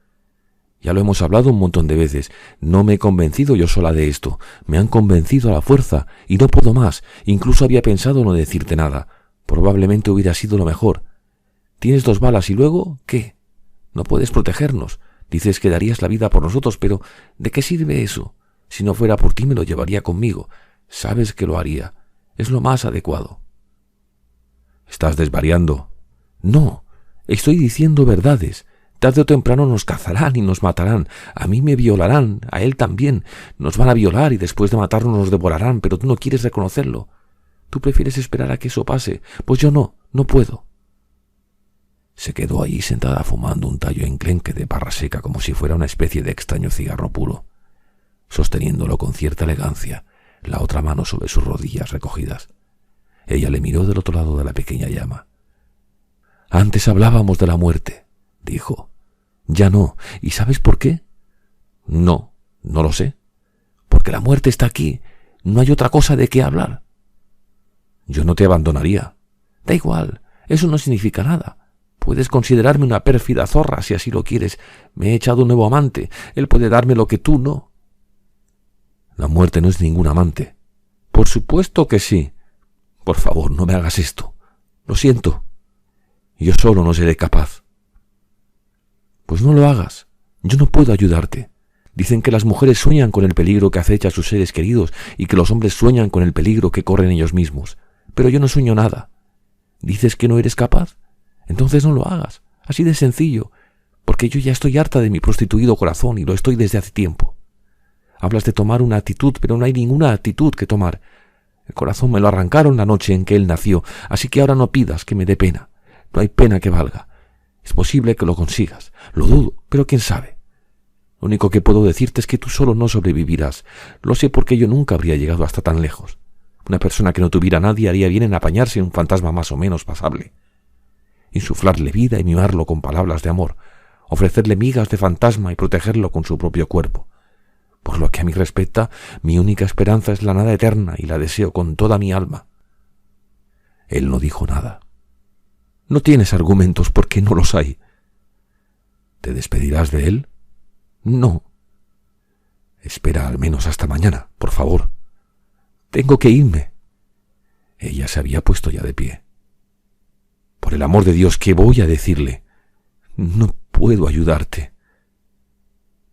Ya lo hemos hablado un montón de veces. No me he convencido yo sola de esto. Me han convencido a la fuerza, y no puedo más. Incluso había pensado no decirte nada. Probablemente hubiera sido lo mejor. Tienes 2 balas y luego, ¿qué? No puedes protegernos. Dices que darías la vida por nosotros, pero ¿de qué sirve eso? Si no fuera por ti me lo llevaría conmigo. Sabes que lo haría. Es lo más adecuado. Estás desvariando. No, estoy diciendo verdades. Tarde o temprano nos cazarán y nos matarán. A mí me violarán, a él también. Nos van a violar y después de matarnos nos devorarán, pero tú no quieres reconocerlo. Tú prefieres esperar a que eso pase. Pues yo no puedo. Se quedó allí sentada fumando un tallo enclenque de parra seca como si fuera una especie de extraño cigarro puro, sosteniéndolo con cierta elegancia, la otra mano sobre sus rodillas recogidas. Ella le miró del otro lado de la pequeña llama. Antes hablábamos de la muerte, dijo. Ya no. ¿Y sabes por qué? No lo sé. Porque la muerte está aquí. No hay otra cosa de qué hablar. Yo no te abandonaría. Da igual. Eso no significa nada. Puedes considerarme una pérfida zorra si así lo quieres. Me he echado un nuevo amante. Él puede darme lo que tú no. La muerte no es ningún amante. Por supuesto que sí. Por favor, no me hagas esto. Lo siento. Yo solo no seré capaz. Pues no lo hagas. Yo no puedo ayudarte. Dicen que las mujeres sueñan con el peligro que acecha a sus seres queridos y que los hombres sueñan con el peligro que corren ellos mismos. Pero yo no sueño nada. ¿Dices que no eres capaz? Entonces no lo hagas. Así de sencillo. Porque yo ya estoy harta de mi prostituido corazón y lo estoy desde hace tiempo. Hablas de tomar una actitud, pero no hay ninguna actitud que tomar. El corazón me lo arrancaron la noche en que él nació, así que ahora no pidas que me dé pena. No hay pena que valga. Es posible que lo consigas. Lo dudo, pero quién sabe. Lo único que puedo decirte es que tú solo no sobrevivirás. Lo sé porque yo nunca habría llegado hasta tan lejos. Una persona que no tuviera a nadie haría bien en apañarse en un fantasma más o menos pasable. Insuflarle vida y mimarlo con palabras de amor. Ofrecerle migas de fantasma y protegerlo con su propio cuerpo. Por lo que a mí respecta, mi única esperanza es la nada eterna y la deseo con toda mi alma. Él no dijo nada. No tienes argumentos porque no los hay. ¿Te despedirás de él? No. Espera al menos hasta mañana, por favor. Tengo que irme. Ella se había puesto ya de pie. Por el amor de Dios, ¿qué voy a decirle? No puedo ayudarte.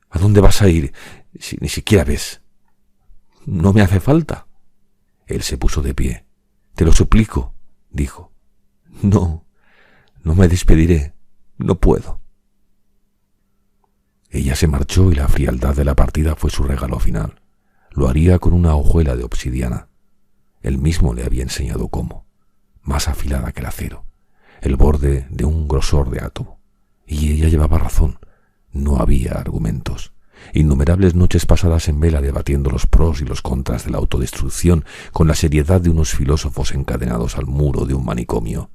¿A dónde vas a ir si ni siquiera ves? No me hace falta. Él se puso de pie. Te lo suplico, dijo. No me despediré. No puedo. Ella se marchó y la frialdad de la partida fue su regalo final. Lo haría con una hojuela de obsidiana. Él mismo le había enseñado cómo, más afilada que el acero, el borde de un grosor de átomo. Y ella llevaba razón. No había argumentos. Innumerables noches pasadas en vela debatiendo los pros y los contras de la autodestrucción con la seriedad de unos filósofos encadenados al muro de un manicomio.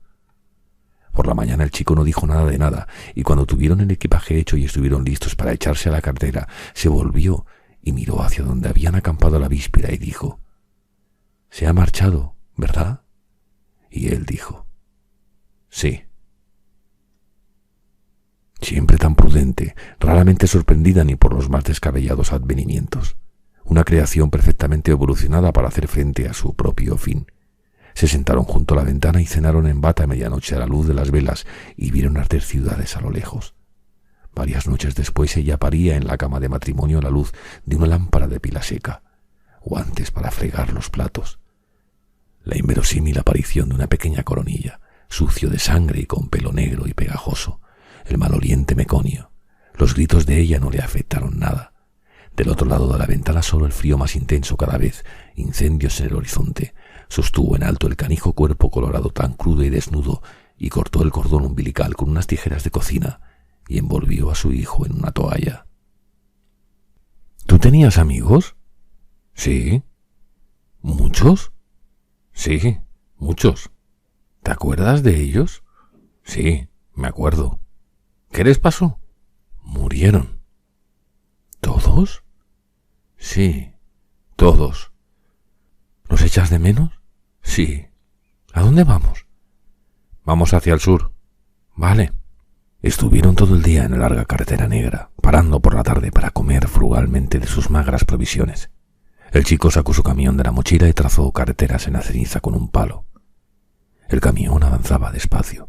Por la mañana el chico no dijo nada de nada, y cuando tuvieron el equipaje hecho y estuvieron listos para echarse a la carretera, se volvió y miró hacia donde habían acampado la víspera y dijo: «Se ha marchado, ¿verdad?» Y él dijo: «Sí». Siempre tan prudente, raramente sorprendida ni por los más descabellados advenimientos. Una creación perfectamente evolucionada para hacer frente a su propio fin. Se sentaron junto a la ventana y cenaron en bata a medianoche a la luz de las velas y vieron arder ciudades a lo lejos. Varias noches después ella paría en la cama de matrimonio a la luz de una lámpara de pila seca, guantes para fregar los platos. La inverosímil aparición de una pequeña coronilla, sucio de sangre y con pelo negro y pegajoso, el maloliente meconio. Los gritos de ella no le afectaron nada. Del otro lado de la ventana solo el frío más intenso cada vez, incendios en el horizonte, sostuvo en alto el canijo cuerpo colorado tan crudo y desnudo y cortó el cordón umbilical con unas tijeras de cocina y envolvió a su hijo en una toalla. ¿Tú tenías amigos? Sí. ¿Muchos? Sí, muchos. ¿Te acuerdas de ellos? Sí, me acuerdo. ¿Qué les pasó? Murieron. ¿Todos? Sí, todos. ¿Los echas de menos? Sí. ¿A dónde vamos? Vamos hacia el sur. Vale. Estuvieron todo el día en la larga carretera negra, parando por la tarde para comer frugalmente de sus magras provisiones. El chico sacó su camión de la mochila y trazó carreteras en la ceniza con un palo. El camión avanzaba despacio.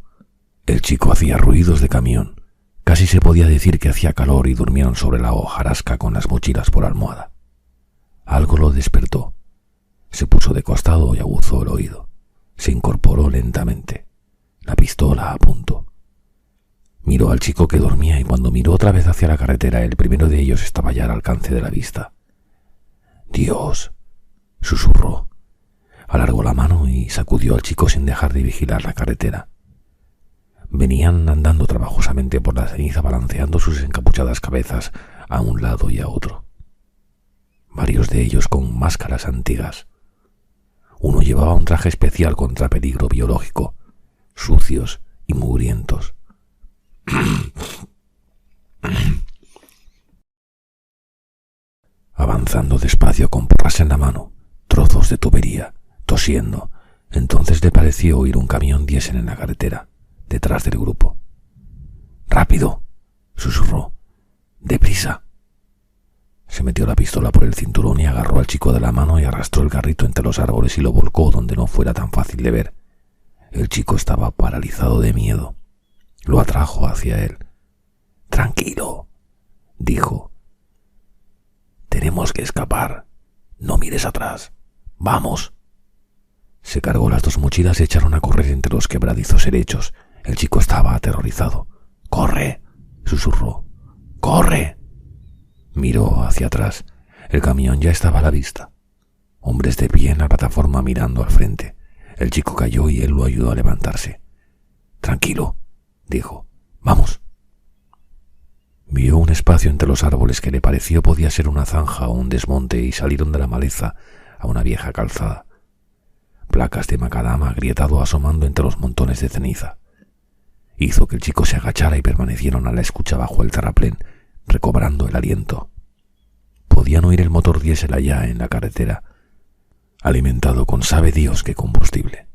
El chico hacía ruidos de camión. Casi se podía decir que hacía calor y durmieron sobre la hojarasca con las mochilas por almohada. Algo lo despertó. Se puso de costado y aguzó el oído. Se incorporó lentamente. La pistola a punto. Miró al chico que dormía y cuando miró otra vez hacia la carretera, el primero de ellos estaba ya al alcance de la vista. «Dios», susurró. Alargó la mano y sacudió al chico sin dejar de vigilar la carretera. Venían andando trabajosamente por la ceniza balanceando sus encapuchadas cabezas a un lado y a otro. Varios de ellos con máscaras antiguas. Uno llevaba un traje especial contra peligro biológico, sucios y mugrientos. Avanzando despacio con porras en la mano, trozos de tubería, tosiendo, entonces le pareció oír un camión diésel en la carretera, detrás del grupo. «¡Rápido!», susurró. «¡Deprisa!». Se metió la pistola por el cinturón y agarró al chico de la mano y arrastró el carrito entre los árboles y lo volcó donde no fuera tan fácil de ver. El chico estaba paralizado de miedo. Lo atrajo hacia él. «Tranquilo», dijo. «Tenemos que escapar. No mires atrás. ¡Vamos!». Se cargó las dos mochilas y echaron a correr entre los quebradizos helechos. El chico estaba aterrorizado. «¡Corre!», susurró. «¡Corre!». Miró hacia atrás. El camión ya estaba a la vista. Hombres de pie en la plataforma mirando al frente. El chico cayó y él lo ayudó a levantarse. «Tranquilo», dijo. «Vamos». Vio un espacio entre los árboles que le pareció podía ser una zanja o un desmonte y salieron de la maleza a una vieja calzada. Placas de macadama agrietado asomando entre los montones de ceniza. Hizo que el chico se agachara y permanecieron a la escucha bajo el terraplén, recobrando el aliento. Podían oír el motor diésel allá en la carretera, alimentado con sabe Dios qué combustible.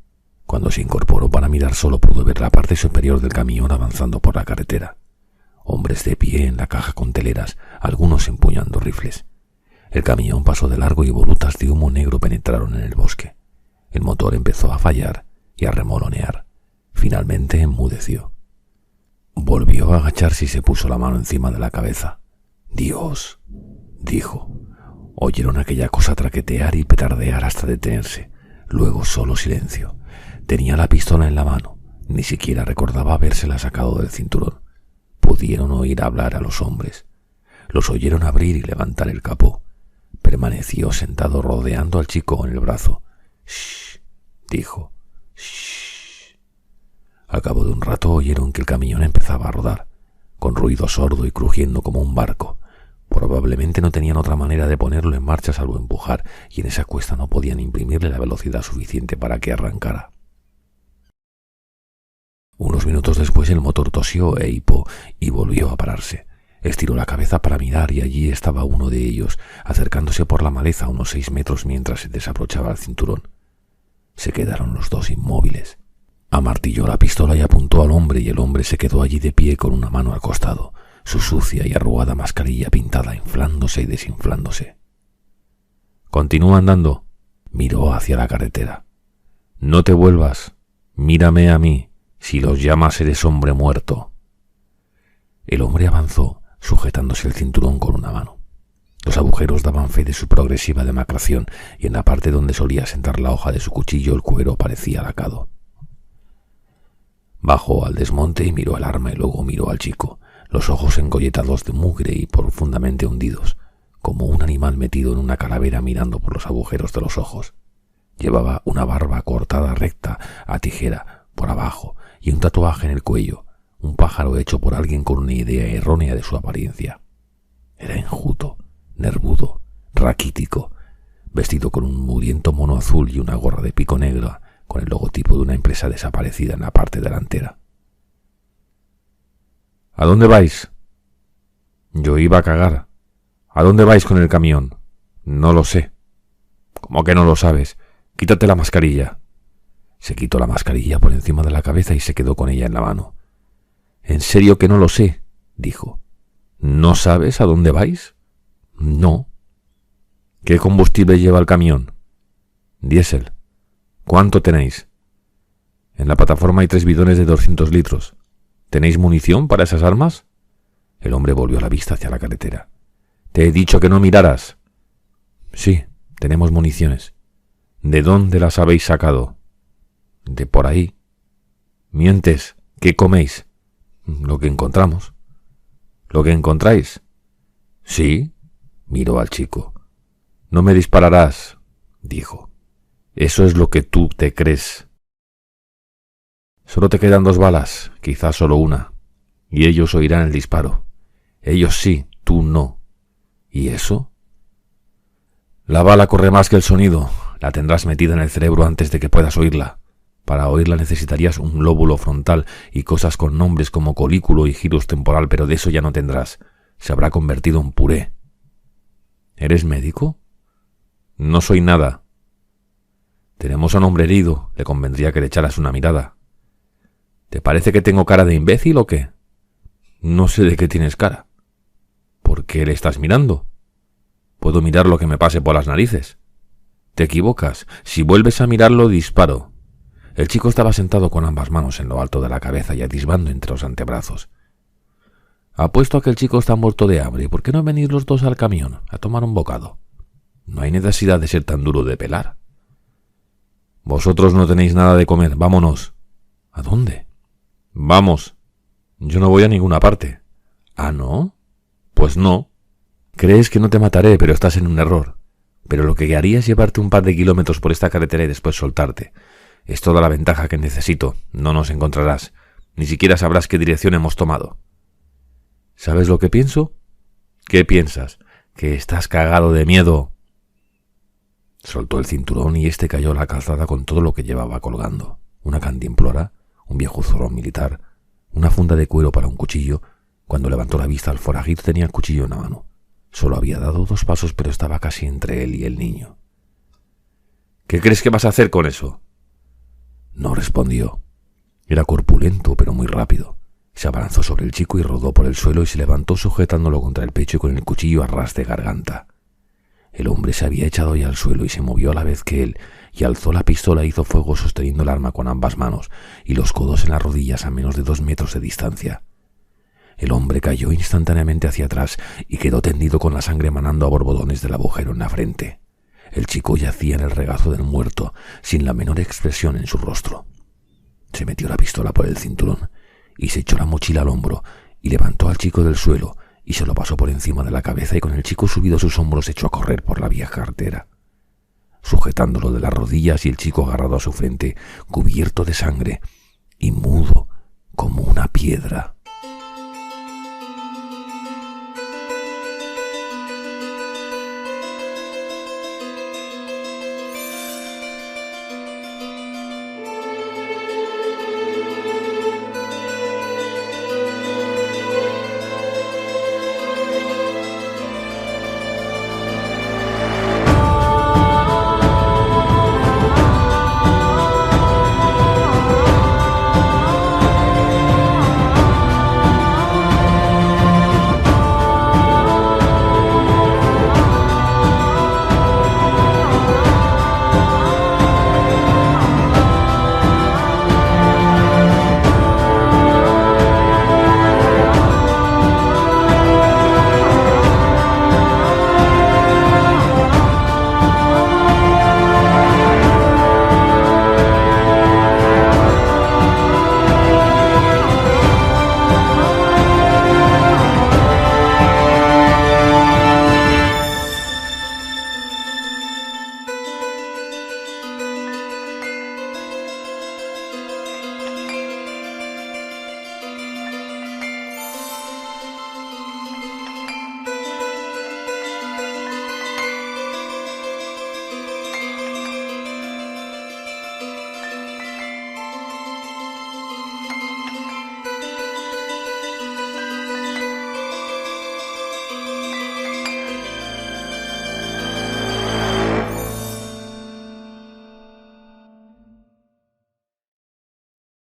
Cuando se incorporó para mirar solo pudo ver la parte superior del camión avanzando por la carretera. Hombres de pie en la caja con teleras, algunos empuñando rifles. El camión pasó de largo y volutas de humo negro penetraron en el bosque. El motor empezó a fallar y a remolonear. Finalmente enmudeció. Volvió a agacharse y se puso la mano encima de la cabeza. «Dios», dijo. Oyeron aquella cosa traquetear y petardear hasta detenerse. Luego solo silencio. Tenía la pistola en la mano. Ni siquiera recordaba habérsela sacado del cinturón. Pudieron oír hablar a los hombres. Los oyeron abrir y levantar el capó. Permaneció sentado rodeando al chico en el brazo. «Shh», dijo. «Shh». Al cabo de un rato oyeron que el camión empezaba a rodar, con ruido sordo y crujiendo como un barco. Probablemente no tenían otra manera de ponerlo en marcha salvo empujar, y en esa cuesta no podían imprimirle la velocidad suficiente para que arrancara. Unos minutos después el motor tosió e hipó y volvió a pararse. Estiró la cabeza para mirar y allí estaba uno de ellos, acercándose por la maleza a unos 6 metros mientras se desabrochaba el cinturón. Se quedaron los dos inmóviles. Amartilló la pistola y apuntó al hombre y el hombre se quedó allí de pie con una mano al costado, su sucia y arrugada mascarilla pintada inflándose y desinflándose. «Continúa andando», miró hacia la carretera. «No te vuelvas, mírame a mí. Si los llamas eres hombre muerto». El hombre avanzó, sujetándose el cinturón con una mano. Los agujeros daban fe de su progresiva demacración y en la parte donde solía sentar la hoja de su cuchillo el cuero parecía lacado. Bajó al desmonte y miró el arma y luego miró al chico, los ojos engolletados de mugre y profundamente hundidos, como un animal metido en una calavera mirando por los agujeros de los ojos. Llevaba una barba cortada recta a tijera por abajo y un tatuaje en el cuello, un pájaro hecho por alguien con una idea errónea de su apariencia. Era enjuto, nervudo, raquítico, vestido con un mugriento mono azul y una gorra de pico negra con el logotipo de una empresa desaparecida en la parte delantera. «¿A dónde vais?» «Yo iba a cagar». «¿A dónde vais con el camión?» «No lo sé». «¿Cómo que no lo sabes? Quítate la mascarilla». Se quitó la mascarilla por encima de la cabeza y se quedó con ella en la mano. «¿En serio que no lo sé?», dijo. «¿No sabes a dónde vais?». «No». «¿Qué combustible lleva el camión?». «Diésel». «¿Cuánto tenéis?». «En la plataforma hay 3 bidones de 200 litros. ¿Tenéis munición para esas armas?». El hombre volvió la vista hacia la carretera. «Te he dicho que no miraras». «Sí, tenemos municiones». «¿De dónde las habéis sacado?». «De por ahí». «Mientes. ¿Qué coméis?». «Lo que encontramos». «¿Lo que encontráis?». «Sí». Miró al chico. «No me dispararás», dijo. «Eso es lo que tú te crees». «Solo te quedan 2 balas, quizás solo una, y ellos oirán el disparo. Ellos sí, tú no». «¿Y eso?». «La bala corre más que el sonido. La tendrás metida en el cerebro antes de que puedas oírla. Para oírla necesitarías un lóbulo frontal y cosas con nombres como colículo y gyrus temporal, pero de eso ya no tendrás. Se habrá convertido en puré». «¿Eres médico?». «No soy nada». «Tenemos a un hombre herido. Le convendría que le echaras una mirada». «¿Te parece que tengo cara de imbécil o qué?». «No sé de qué tienes cara». «¿Por qué le estás mirando?». «Puedo mirar lo que me pase por las narices». «Te equivocas. Si vuelves a mirarlo, disparo». El chico estaba sentado con ambas manos en lo alto de la cabeza y atisbando entre los antebrazos. «Apuesto a que el chico está muerto de hambre. ¿Por qué no venís los dos al camión a tomar un bocado? No hay necesidad de ser tan duro de pelar». «Vosotros no tenéis nada de comer. Vámonos». «¿A dónde?». «Vamos». «Yo no voy a ninguna parte». «¿Ah, no?». «Pues no». «Crees que no te mataré, pero estás en un error. Pero lo que haría es llevarte un par de kilómetros por esta carretera y después soltarte. Es toda la ventaja que necesito. No nos encontrarás. Ni siquiera sabrás qué dirección hemos tomado». «¿Sabes lo que pienso?». «¿Qué piensas?». «Que estás cagado de miedo». Soltó el cinturón y este cayó a la calzada con todo lo que llevaba colgando: una cantimplora, un viejo zurrón militar, una funda de cuero para un cuchillo. Cuando levantó la vista, el forajito tenía el cuchillo en la mano. Solo había dado 2 pasos, pero estaba casi entre él y el niño. «¿Qué crees que vas a hacer con eso?». No respondió. Era corpulento, pero muy rápido. Se abalanzó sobre el chico y rodó por el suelo y se levantó sujetándolo contra el pecho y con el cuchillo a ras de garganta. El hombre se había echado ya al suelo y se movió a la vez que él, y alzó la pistola e hizo fuego sosteniendo el arma con ambas manos y los codos en las rodillas a menos de 2 metros de distancia. El hombre cayó instantáneamente hacia atrás y quedó tendido con la sangre manando a borbotones del agujero en la frente. El chico yacía en el regazo del muerto, sin la menor expresión en su rostro. Se metió la pistola por el cinturón y se echó la mochila al hombro y levantó al chico del suelo y se lo pasó por encima de la cabeza, y con el chico subido a sus hombros echó a correr por la vieja carretera, sujetándolo de las rodillas y el chico agarrado a su frente, cubierto de sangre y mudo como una piedra.